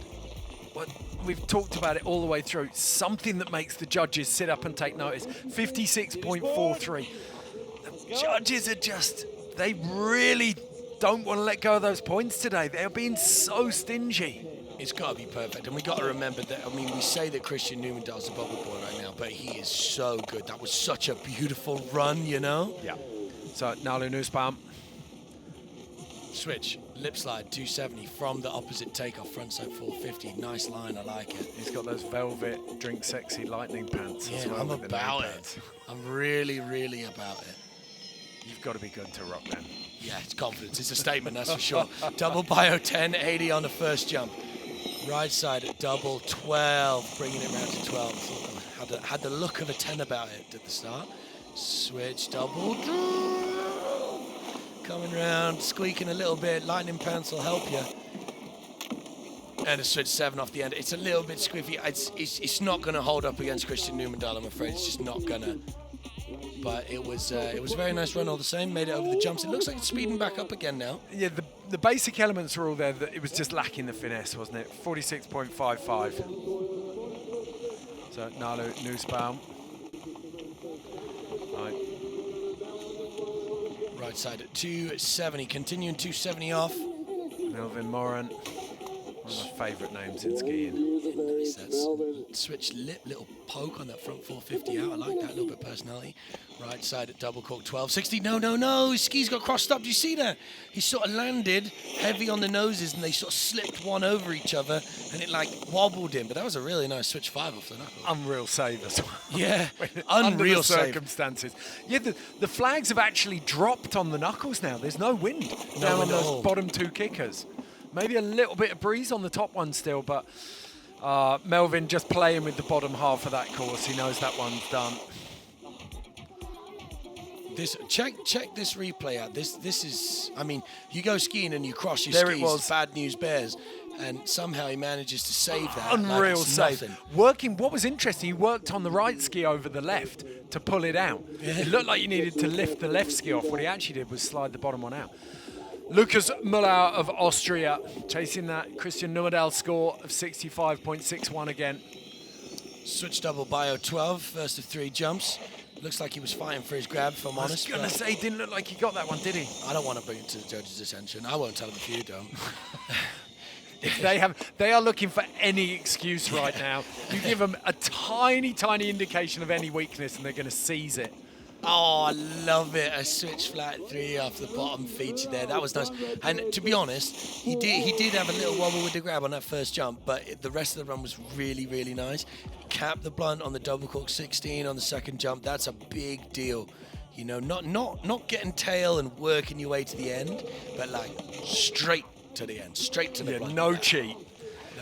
But we've talked about it all the way through. Something that makes the judges sit up and take notice. 56.43. The judges are they really don't want to let go of those points today. They're being so stingy. It's got to be perfect. And we got to remember that, I mean, we say that Christian Numedal's a bubble boy right now, but he is so good. That was such a beautiful run, you know? Yeah. So, Nalu Nussbaum. Switch, lip slide, 270 from the opposite takeoff, frontside 450. Nice line, I like it. He's got those velvet, drink sexy lightning pants as well. I'm about it. I'm really, really about it. You've got to be good to rock them. Yeah, it's confidence. It's a statement, that's for sure. Double bio 1080 on the first jump. Right side at double 12, bringing it round to 12. Had the look of a 10 about it at the start. Switch, double. Coming round, squeaking a little bit. Lightning pants will help you. And a switch 7 off the end. It's a little bit squiffy. It's not going to hold up against Christian Numedal, I'm afraid. It's just not going to. But it was a very nice run all the same. Made it over the jumps. It looks like it's speeding back up again now. Yeah, the basic elements are all there. It was just lacking the finesse, wasn't it? 46.55. So Nalu Nussbaum. Right side at 270, continuing 270 off. Melvin Moran, one of my favourite names in skiing. Nice, that's switch lip, little poke on that front 450 out. I like that, a little bit of personality. Right side at double cork 1260. No, his skis got crossed up. Do you see that? He sort of landed heavy on the noses and they sort of slipped one over each other and it like wobbled him. But that was a really nice switch 5 off the knuckle. Unreal save as well. Yeah, unreal the circumstances. Yeah, the flags have actually dropped on the knuckles now. There's no wind down on those bottom 2 kickers. Maybe a little bit of breeze on the top one still, but Melvin just playing with the bottom half of that course. He knows that one's done. Check this replay out. This is, I mean, you go skiing and you cross your there skis. It was. Bad news bears. And somehow he manages to save that. Unreal like save. Nothing. What was interesting, he worked on the right ski over the left to pull it out. Yeah. It looked like you needed to lift the left ski off. What he actually did was slide the bottom one out. Lukas Müller of Austria, chasing that Christian Nummerdahl score of 65.61 again. Switch double bio 12, first of 3 jumps. Looks like he was fighting for his grab, if I'm honest. I was going to say, didn't look like he got that one, did he? I don't want to bring it to the judges' attention. I won't tell them if you don't. They are looking for any excuse right now. You give them a tiny, tiny indication of any weakness and they're going to seize it. Oh, I love it. A switch flat 3 off the bottom feature there. That was nice. And to be honest, he did have a little wobble with the grab on that first jump, but the rest of the run was really, really nice. Capped the blunt on the double cork 16 on the second jump. That's a big deal. You know, not getting tail and working your way to the end, but like straight to the end, straight to the blunt. No cheat.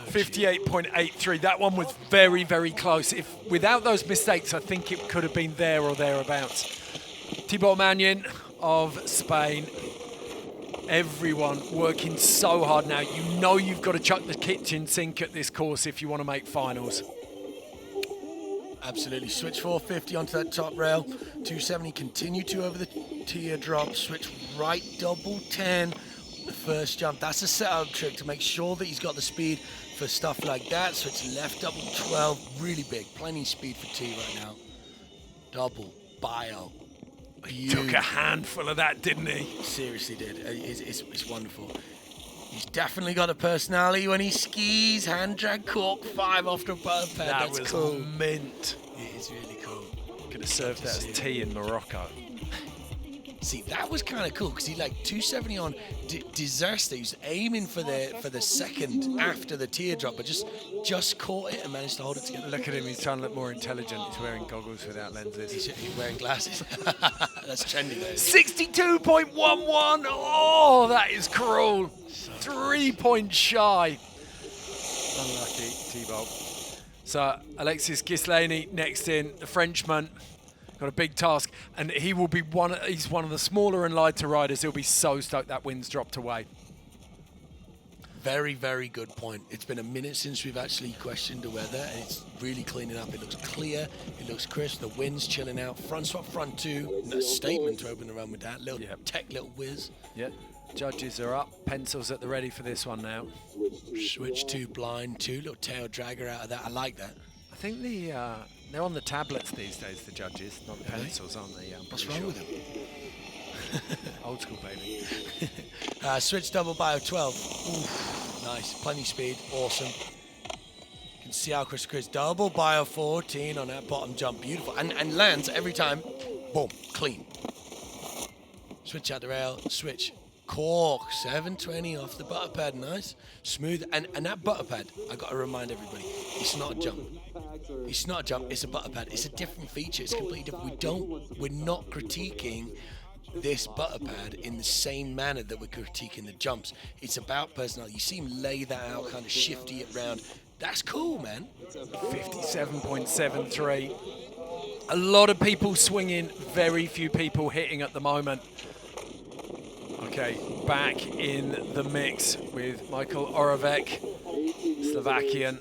58.83. That one was very, very close. Without those mistakes, I think it could have been there or thereabouts. Thibaut Magnin of Spain. Everyone working so hard now. You know you've got to chuck the kitchen sink at this course if you want to make finals. Absolutely. Switch 450 onto that top rail. 270, continue to over the teardrop. Switch right double 10. The first jump. That's a setup trick to make sure that he's got the speed for stuff like that. Switch left double 12. Really big. Plenty of speed for T right now. Double bio. He took a handful of that, didn't he? Seriously did. It's wonderful. He's definitely got a personality when he skis. Hand drag cork 5 off the butt pad. That That's was cool. mint. It is really cool. Could have served that as tea in Morocco. See, that was kind of cool because he like 270 on disaster. He was aiming for the second after the teardrop, but just caught it and managed to hold it together. Look at him, he's trying to look more intelligent. He's wearing goggles without lenses. He's wearing glasses. That's trendy though. 62.11. Oh, that is cruel. 3 points shy. Unlucky, Thibaut. So Alexis Ghislaine next in, the Frenchman. Got a big task, and he will be he's one of the smaller and lighter riders. He'll be so stoked that wind's dropped away. Very, very good point. It's been a minute since we've actually questioned the weather, and it's really cleaning up. It looks clear, it looks crisp, the wind's chilling out. Front swap, front 2, no statement to open the run with that. Little tech, little whiz. Yep. Judges are up, pencils at the ready for this one now. Switch 2, blind 2, little tail dragger out of that. I like that. I think they're on the tablets these days, the judges, not the pencils, aren't they? Yeah, what's wrong with them? Old school, baby. Switch double bio 12. Ooh, nice, plenty speed, awesome. You can see how Chris double bio 14 on that bottom jump, beautiful, and lands every time. Boom, clean. Switch out the rail, switch. Cork, 720 off the butter pad, nice, smooth, and that butter pad, I got to remind everybody, it's not a jump. It's not a jump, it's a butter pad. It's a different feature, it's completely different. We're not critiquing this butter pad in the same manner that we're critiquing the jumps. It's about personality. You see him lay that out, kind of shifty it round. That's cool, man. 57.73. A lot of people swinging, very few people hitting at the moment. Okay, back in the mix with Michael Oravec, Slovakian,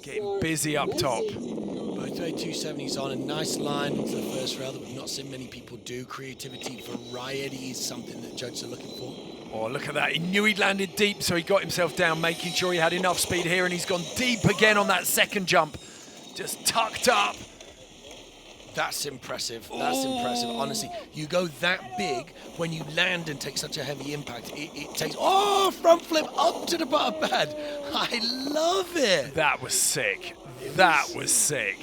getting busy up top. Both 270s on a nice line into the first rail that we've not seen many people do. Creativity, variety is something that judges are looking for. Oh, look at that. He knew he'd landed deep, so he got himself down, making sure he had enough speed here, and he's gone deep again on that second jump. Just tucked up. That's impressive. That's impressive. Honestly, you go that big when you land and take such a heavy impact. It takes front flip up to the butter pad. I love it. That was sick. That was sick.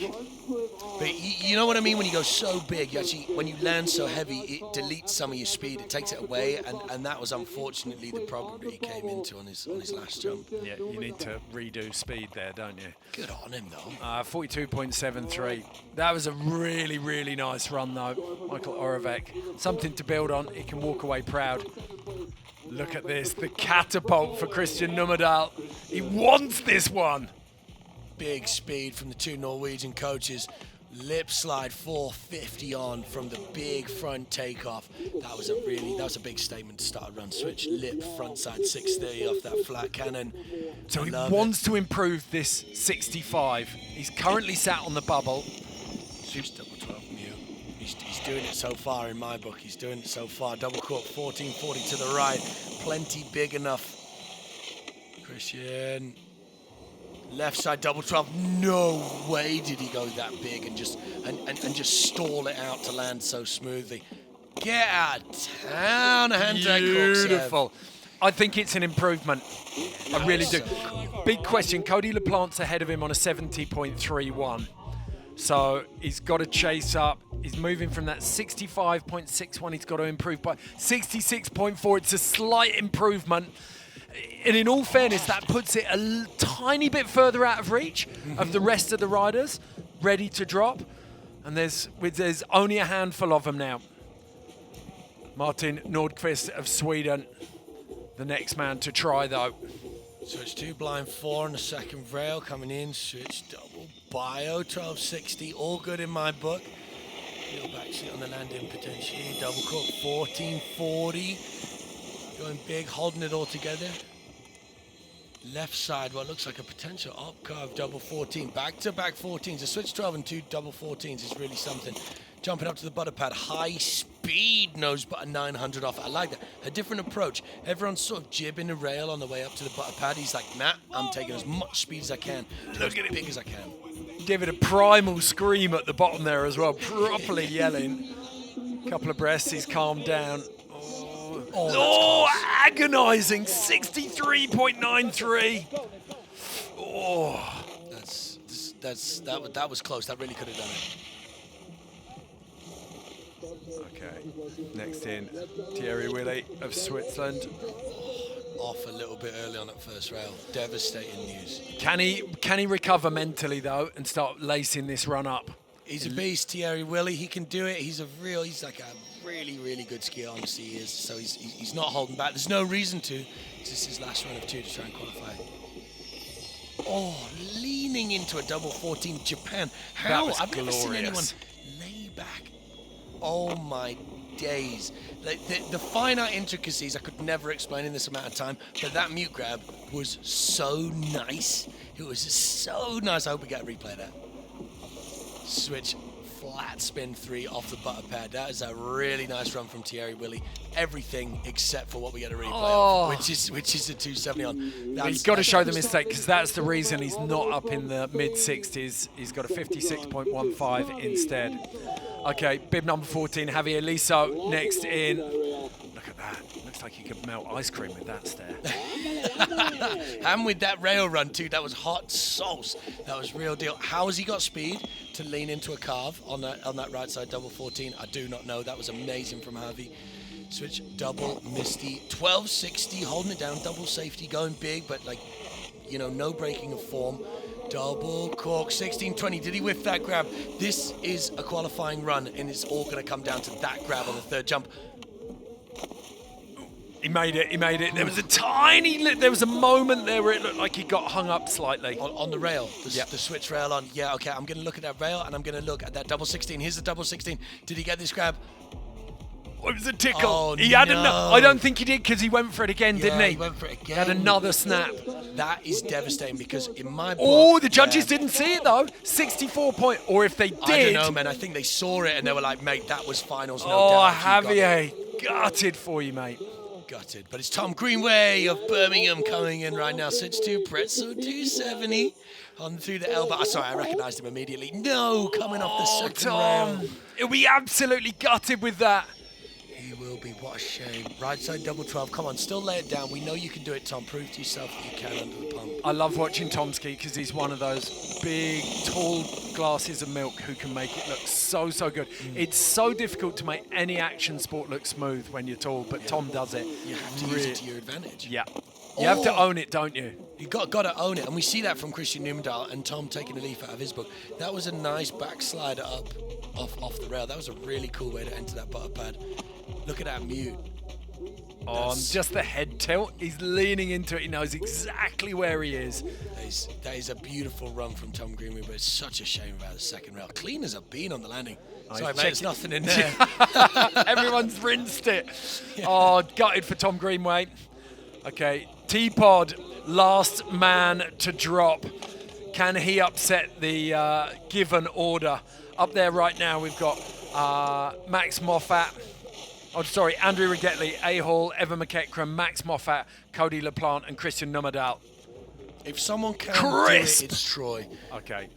But you know what I mean? When you go so big, you actually, when you land so heavy, it deletes some of your speed. It takes it away, and that was unfortunately the problem that he came into on his last jump. Yeah, you need to redo speed there, don't you? Good on him, though. 42.73. That was a really, really nice run, though. Michael Oravec. Something to build on. He can walk away proud. Look at this. The catapult for Christian Nummerdahl. He wants this one. Big speed from the 2 Norwegian coaches. Lip slide 450 on from the big front takeoff. That was a big statement to start a run. Switch lip front side 630 off that flat cannon. So he wants to improve this 65. He's currently sat on the bubble. Switch double 12 mu. He's doing it so far in my book. He's doing it so far. Double cork, 1440 to the right. Plenty big enough. Christian. Left side double 12. No way did he go that big and just stall it out to land so smoothly. Get out of town, hand that cork. Beautiful. I think it's an improvement. I really do. Big question. Cody LaPlante's ahead of him on a 70.31. So he's got to chase up. He's moving from that 65.61. He's got to improve by 66.4. It's a slight improvement. And in all fairness, that puts it a tiny bit further out of reach of the rest of the riders ready to drop. And there's only a handful of them now. Martin Nordqvist of Sweden, the next man to try though. Switch 2, blind 4 on the second rail coming in. Switch double bio, 1260, all good in my book. Little back seat on the landing potentially. Double cork, 1440. Going big, holding it all together. Left side, what looks like a potential up curve, double 14. Back-to-back 14s. A switch 12 and 2 double 14s is really something. Jumping up to the butter pad, high speed nose butter 900 off. I like that. A different approach. Everyone's sort of jibbing the rail on the way up to the butter pad. He's like, nah, I'm taking as much speed as I can, as big as I can. Give it a primal scream at the bottom there as well, properly yelling. Couple of breaths, he's calmed down. Oh, agonizing, 63.93. Oh, that was close. That really could have done it. Okay, next in, Thierry Willy of Switzerland. Off a little bit early on that first rail. Devastating news. Can he recover mentally though and start lacing this run up? He's a beast, Thierry Willy. He can do it. He's like a really, really good skier, honestly he is. So he's not holding back. There's no reason to. This is his last run of 2 to try and qualify. Oh, leaning into a double 14 Japan. How? I've never seen anyone lay back. Oh my days. The finite intricacies I could never explain in this amount of time, but that mute grab was so nice. It was so nice. I hope we get a replay of that. Switch flat spin 3 off the butter pad. That is a really nice run from Thierry Willy. Everything except for what we get a replay of, which is a 270 on. He's got to show the mistake because that's the reason he's not up in the mid-60s. He's got a 56.15 instead. Okay, bib number 14, Javier Liso next in. Look at that. Looks like he could melt ice cream with that stare. And with that rail run too, that was hot sauce. That was real deal. How has he got speed to lean into a carve on that right side double 14? I do not know. That was amazing from Javi. Switch double Misty, 1260, holding it down, double safety, going big, but like, no breaking of form. Double cork, 1620. Did he whiff that grab? This is a qualifying run, and it's all going to come down to that grab on the third jump. He made it. There was a moment there where it looked like he got hung up slightly. On the rail, the switch rail on. Yeah, okay, I'm going to look at that rail, and I'm going to look at that double 16. Here's the double 16. Did he get this grab? Oh, it was a tickle. Oh, he had I don't think he did because he went for it again, didn't he? He went for it again. He had another snap. That is devastating because in my book... Oh, the judges didn't see it though. 64 point... Or if they did... I don't know, man. I think they saw it and they were like, mate, that was finals, no doubt. Oh, Javier, gutted for you, mate. Gutted. But it's Tom Greenway of Birmingham coming in right now. Switch to Pretzel 270 on through the elbow. Sorry, I recognised him immediately. No, coming off the second rail. He'll be absolutely gutted with that. He will be. What a shame. Right side double 12. Come on, still lay it down. We know you can do it, Tom. Prove to yourself that you can under the pump. I love watching Tom ski because he's one of those big, tall glasses of milk who can make it look so, so good. It's so difficult to make any action sport look smooth when you're tall, but Tom does it. You have to use it to your advantage. Yeah. You have to own it, don't you? You got to own it. And we see that from Christian Numendal and Tom taking a leaf out of his book. That was a nice backslider up off the rail. That was a really cool way to enter that butter pad. Look at that mute. Oh, just the head tilt. He's leaning into it. He knows exactly where he is. That is a beautiful run from Tom Greenway, but it's such a shame about the second rail. Clean as a bean on the landing. Sorry, mate, there's nothing in there. Everyone's rinsed it. Yeah. Oh, gutted for Tom Greenway. Okay, T-Pod, last man to drop. Can he upset the given order? Up there right now, we've got Max Moffat. Oh, sorry, Andri Ragettli, A-Hall, Evan McEachran, Max Moffat, Cody LaPlante, and Christian Nummerdahl. If someone can do it, it's Troy. Okay.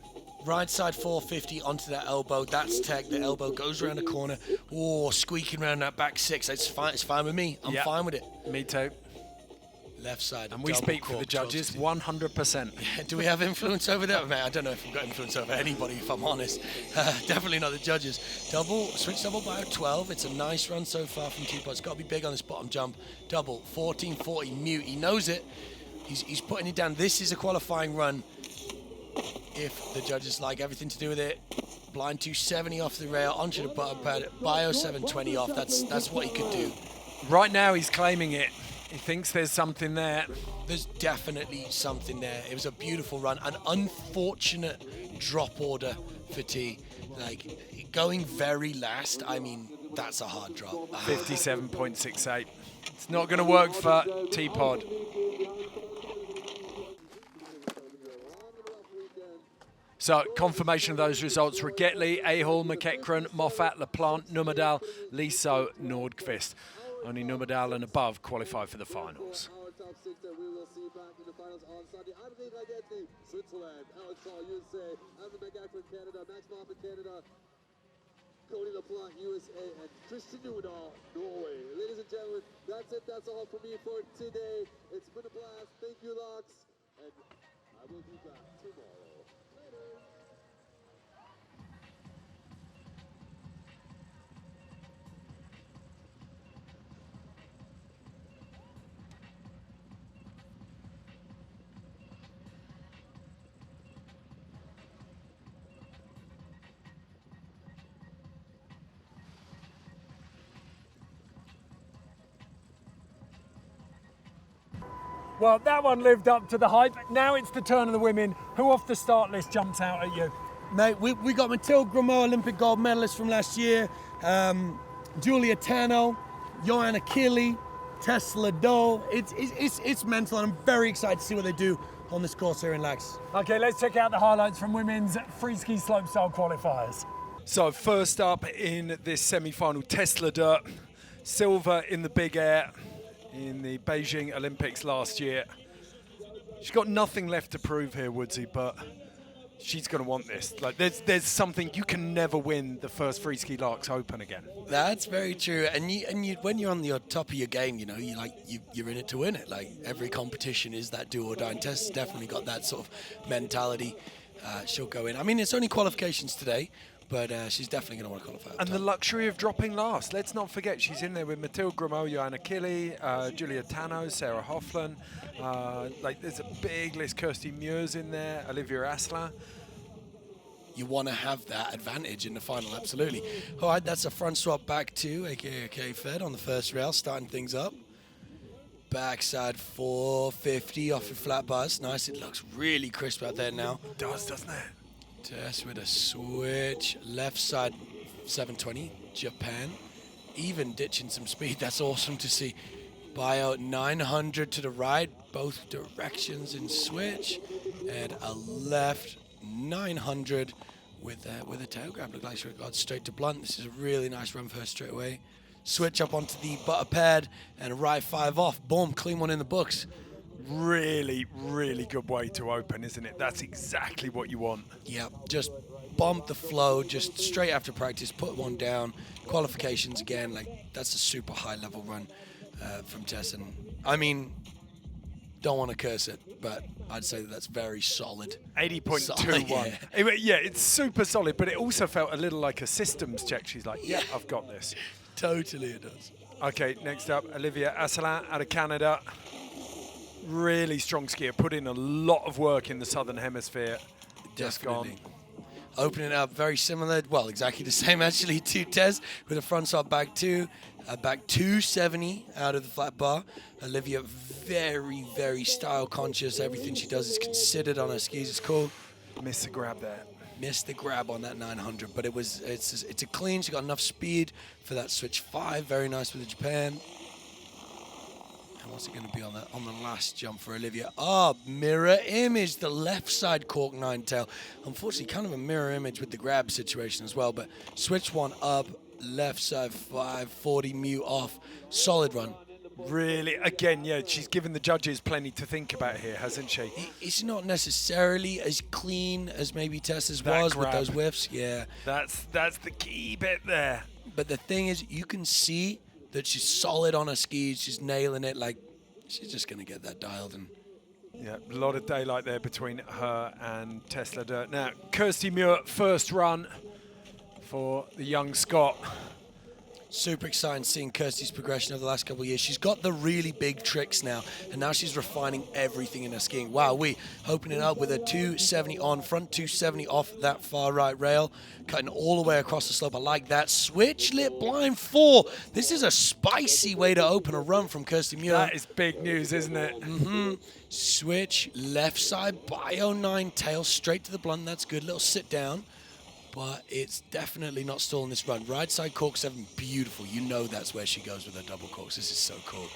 Right side 450 onto that elbow. That's tech. The elbow goes around the corner. Oh, squeaking around that back six. It's fine. It's fine with me. I'm fine with it. Me too. Left side. And we speak for the judges 100%. Yeah, do we have influence over that? Man, I don't know if we've got influence over anybody, if I'm honest. Definitely not the judges. Switch double by 12. It's a nice run so far from Teapot. It's got to be big on this bottom jump. Double, 1440, mute. He knows it. He's putting it down. This is a qualifying run. If the judges like everything to do with it. Blind 270 off the rail, onto the bottom pad. Bio 720 off. That's what he could do. Right now he's claiming it. He thinks there's something there. There's definitely something there. It was a beautiful run. An unfortunate drop order for T. Like, going very last, I mean, that's a hard drop. 57.68. It's not going to work for T-Pod. So, confirmation of those results. Ragettli, A-Hall, McEachran, Moffat, LaPlante, Nummerdahl, Liso, Nordqvist. Only Nummerdahl and above qualify for the finals. Our top six that we will see back in the finals on Sunday. Andri Ragettli, Switzerland. Alex Hall, USA. Andri McEachran, Canada. Max Moffat, Canada. Cody LaPlante, USA. And Christian Nummerdahl, Norway. Ladies and gentlemen, that's it. That's all for me for today. It's been a blast. Thank you, LAAX. And I will be back tomorrow. Later. Well, that one lived up to the hype. Now it's the turn of the women. Who off the start list jumps out at you? Mate, we got Mathilde Gremaud, Olympic gold medalist from last year. Julia Tano, Joanna Kili, Tesla Doe. It's mental, and I'm very excited to see what they do on this course here in LAAX. Okay, let's check out the highlights from women's freeski slopestyle qualifiers. So, first up in this semi-final, Tesla Dirt. Silver in the big air in the Beijing Olympics last year. She's got nothing left to prove here, Woodsy, but she's going to want this. Like, there's something, you can never win the first Freeski LAAX Open again. That's very true. And you, when you're on the top of your game, you know, you're in it to win it. Like, every competition is that do or die. And Tess definitely got that sort of mentality. She'll go in. I mean, it's only qualifications today, but she's definitely going to want to qualify. And the luxury of dropping last. Let's not forget, she's in there with Mathilde Gremaud, Joanna Kili, Julia Tano, Sarah Hoffland. Like, there's a big list. Kirsty Muir's in there, Olivia Aslan. You want to have that advantage in the final, absolutely. All right, that's a front swap back two, aka Fed on the first rail, starting things up. Backside 450 off the flat bars. Nice, it looks really crisp out there now. It does, doesn't it? Tess with a switch. Left side 720, Japan. Even ditching some speed, that's awesome to see. Bio 900 to the right, both directions in switch. And a left 900 with a tail grab. Looked like she got straight to blunt. This is a really nice run for her straight away. Switch up onto the butter pad and a right 5 off. Boom, clean one in the books. Really, really good way to open, isn't it? That's exactly what you want. Yeah, just bump the flow, just straight after practice, put one down. Qualifications again, like, that's a super high level run from Tess. And I mean, don't want to curse it, but I'd say that's very solid. 80.21. Yeah, it's super solid, but it also felt a little like a systems check. She's like, yeah, I've got this. Totally it does. Okay, next up, Olivia Aslan out of Canada. Really strong skier, put in a lot of work in the Southern Hemisphere. Just gone. Opening up very similar, well, exactly the same actually to Tess with a front swap back two, back 270 out of the flat bar. Olivia very, very style conscious. Everything she does is considered on her skis. It's cool. Missed the grab there. Missed the grab on that 900, but it's a clean. She got enough speed for that switch 5. Very nice with the Japan. What's it going to be on the last jump for Olivia? Mirror image, the left side cork 9 tail. Unfortunately, kind of a mirror image with the grab situation as well, but switch one up, left side 540 mute off, solid run. Really, again, yeah, she's given the judges plenty to think about here, hasn't she? It's not necessarily as clean as maybe Tessa's That was grab. with those whiffs. Yeah. That's the key bit there. But the thing is, you can see that she's solid on her skis. She's nailing it. Like, she's just going to get that dialed in. Yeah, a lot of daylight there between her and Tesla Dirt. Now, Kirsty Muir, first run for the young Scot. Super exciting seeing Kirsty's progression over the last couple of years. She's got the really big tricks now, and now she's refining everything in her skiing. Wow, opening up with a 270 on, front 270 off that far right rail, cutting all the way across the slope. I like that. Switch lip blind 4. This is a spicy way to open a run from Kirsty Muir. That is big news, isn't it? Switch left side, bio 9 tail, straight to the blunt. That's good. Little sit down. But it's definitely not stalling this run. Right side cork 7, beautiful. You know that's where she goes with her double corks. This is so cool.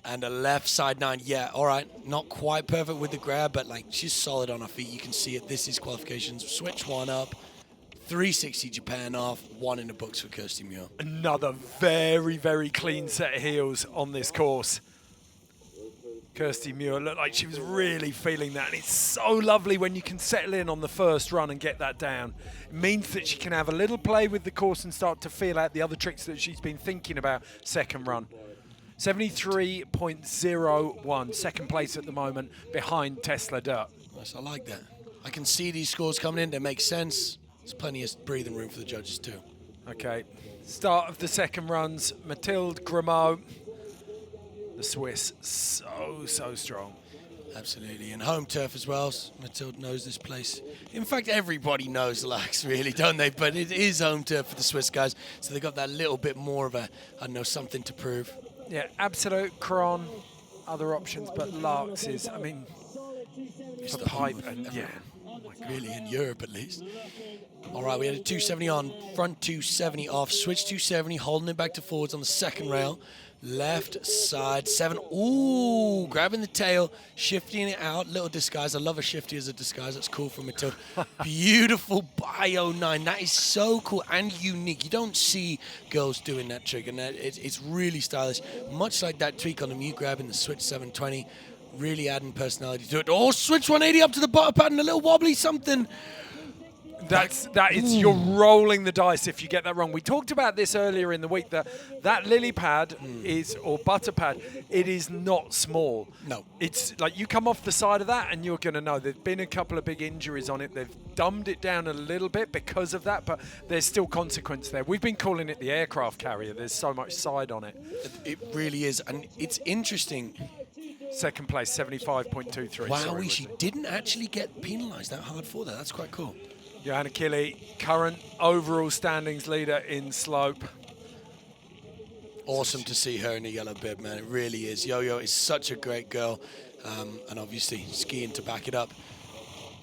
And a left side 9, yeah, all right. Not quite perfect with the grab, but like she's solid on her feet. You can see it. This is qualifications. Switch one up. 360 Japan off. 1 in the books for Kirsty Muir. Another very, very clean set of heels on this course. Kirsty Muir looked like she was really feeling that, and it's so lovely when you can settle in on the first run and get that down. It means that she can have a little play with the course and start to feel out the other tricks that she's been thinking about second run. 73.01, second place at the moment behind Tesla Dirt. Nice, I like that. I can see these scores coming in. They make sense. There's plenty of breathing room for the judges too. Okay, start of the second runs, Mathilde, Gremaud. The Swiss, so strong. Absolutely, and home turf as well. Mathilde knows this place. In fact, everybody knows LAAX, really, don't they? But it is home turf for the Swiss guys, so they got that little bit more of a, I don't know, something to prove. Yeah, Absolute, Cron, other options, but LAAX is, I mean, It's the the pipe, home and of yeah. really, in Europe at least. All right, we had a 270 on, front 270 off, switch 270, holding it back to forwards on the second rail. Left side 7. Ooh, grabbing the tail, shifting it out. Little disguise. I love a shifty as a disguise. That's cool from Mathilde. Beautiful bio 9. That is so cool and unique. You don't see girls doing that trick, and it's really stylish. Much like that tweak on the mute grab in the switch 720. Really adding personality to it. Oh, switch 180 up to the bottom pad and a little wobbly something. That is, you're rolling the dice if you get that wrong. We talked about this earlier in the week, that lily pad is, or butter pad, it is not small. No. It's like you come off the side of that and you're going to know there's been a couple of big injuries on it. They've dumbed it down a little bit because of that, but there's still consequence there. We've been calling it the aircraft carrier. There's so much side on it. It really is, and it's interesting. Second place, 75.23. Wow, she didn't actually get penalised that hard for that. That's quite cool. Johanna Kili, current overall standings leader in slope. Awesome to see her in the yellow bib, man. It really is. Yo-Yo is such a great girl, and obviously skiing to back it up.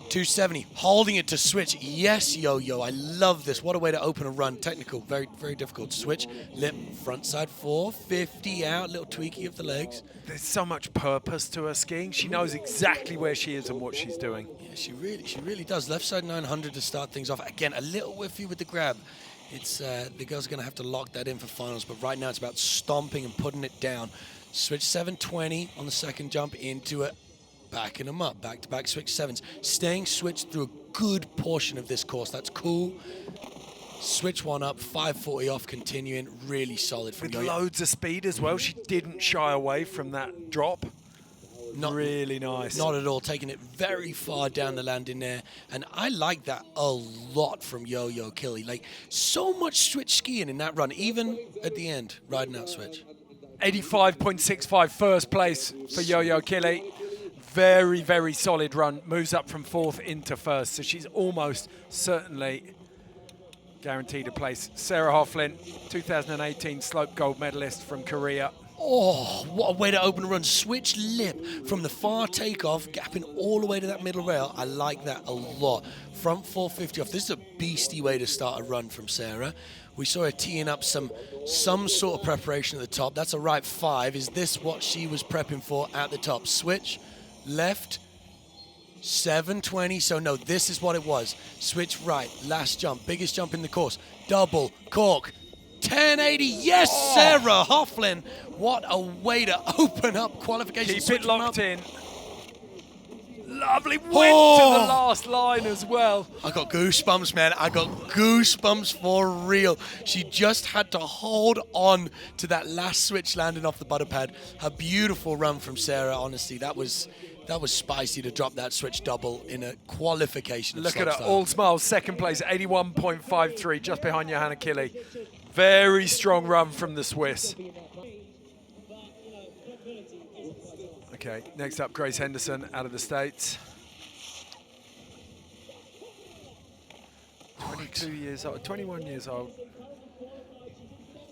270, holding it to switch. Yes, Yo-Yo, I love this. What a way to open a run. Technical, very, very difficult. Switch, lip, front side 450 out, little tweaky of the legs. There's so much purpose to her skiing. She knows exactly where she is and what she's doing. Yeah, she really does. Left side 900 to start things off. Again, a little whiffy with the grab. It's the girls are going to have to lock that in for finals, but right now it's about stomping and putting it down. Switch 720 on the second jump into it. Backing them up, back-to-back switch 7s. Staying switched through a good portion of this course. That's cool. Switch one up, 540 off, continuing. Really solid from With loads of speed as well. She didn't shy away from that drop. Really nice. Not at all. Taking it very far down the landing there. And I like that a lot from Yo-Yo Kili. Like, so much switch skiing in that run, even at the end, riding that switch. 85.65, first place for Yo-Yo Kili. Very, very solid run. Moves up from 4th into 1st. So she's almost certainly guaranteed a place. Sarah Hofflin, 2018 slope gold medalist from Korea. Oh, what a way to open a run. Switch lip from the far takeoff, gapping all the way to that middle rail. I like that a lot. Front 450 off. This is a beastie way to start a run from Sarah. We saw her teeing up some sort of preparation at the top. That's a right 5. Is this what she was prepping for at the top? Switch, left, 720. So no, this is what it was. Switch right, last jump, biggest jump in the course. Double, cork, 1080. Yes, Sarah Hofflin. What a way to open up qualification. Keep Switch it locked up. in. Lovely. Went to the last line as well. I got goosebumps, man. I got goosebumps for real. She just had to hold on to that last switch landing off the butter pad. A beautiful run from Sarah, honestly. That was spicy to drop that switch double in a qualification. Look at her, all smiles, second place, 81.53, just behind Johanna Kili. Very strong run from the Swiss. Okay, next up, Grace Henderson out of the States. 22 years old, 21 years old.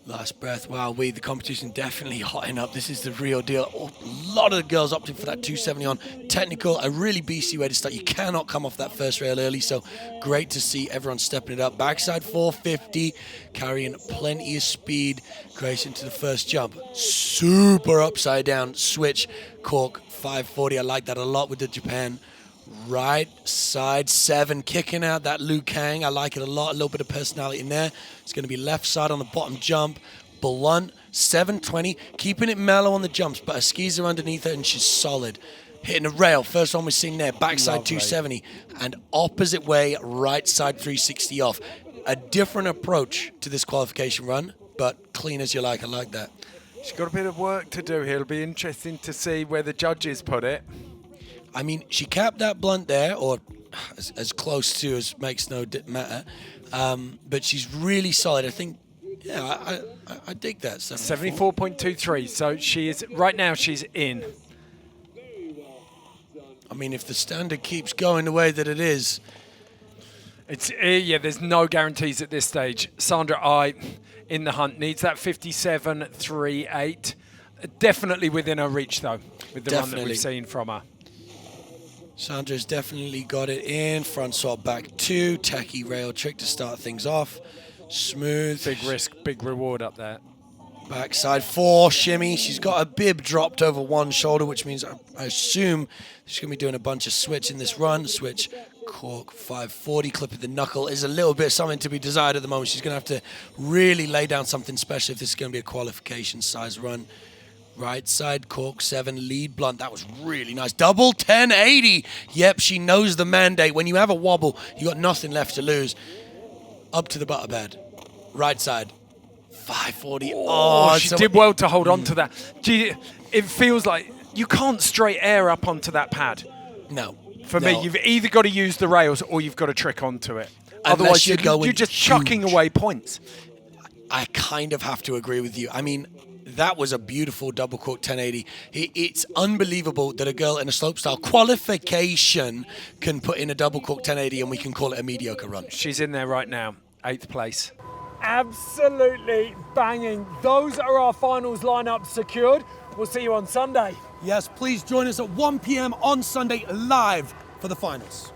Last breath. Wow, the competition definitely hotting up. This is the real deal. A lot of the girls opting for that 270 on. Technical, a really beastly way to start. You cannot come off that first rail early, so great to see everyone stepping it up. Backside 450, carrying plenty of speed. Grace into the first jump. Super upside down switch. Cork 540. I like that a lot with the Japan. Right side 7, kicking out that Liu Kang. I like it a lot. A little bit of personality in there. It's going to be left side on the bottom jump. Blunt 720, keeping it mellow on the jumps, but her skis are underneath her and she's solid. Hitting a rail. First one we're seeing there. Backside 270 and opposite way, right side 360 off. A different approach to this qualification run, but clean as you like. I like that. She's got a bit of work to do here. It'll be interesting to see where the judges put it. I mean, she capped that blunt there, or as close to as makes no matter. But she's really solid. I think, yeah, I dig that. 74.23. So she is right now. She's in. I mean, if the standard keeps going the way that it is, it's yeah. There's no guarantees at this stage. Sandra I in the hunt needs that 57.38. Definitely within her reach though, with the run that we've seen from her. Sandra's definitely got it in. Front swap back 2. Tacky rail trick to start things off. Smooth. Big risk, big reward up there. Backside 4 shimmy. She's got a bib dropped over one shoulder, which means I assume she's going to be doing a bunch of switch in this run. Switch, cork, 540. Clipping the knuckle is a little bit something to be desired at the moment. She's going to have to really lay down something special if this is going to be a qualification size run. Right side, cork 7, lead blunt. That was really nice. Double 1080. Yep, she knows the mandate. When you have a wobble, you got nothing left to lose. Up to the butter pad. Right side, 540. Oh, she did well to hold on to that. It feels like you can't straight air up onto that pad. No. For me, you've either got to use the rails or you've got to trick onto it. Otherwise, you're just chucking away points. I kind of have to agree with you. I mean, that was a beautiful double cork 1080. It's unbelievable that a girl in a slopestyle qualification can put in a double cork 1080 and we can call it a mediocre run. She's in there right now, 8th place. Absolutely banging. Those are our finals lineup secured. We'll see you on Sunday. Yes, please join us at 1 p.m. on Sunday live for the finals.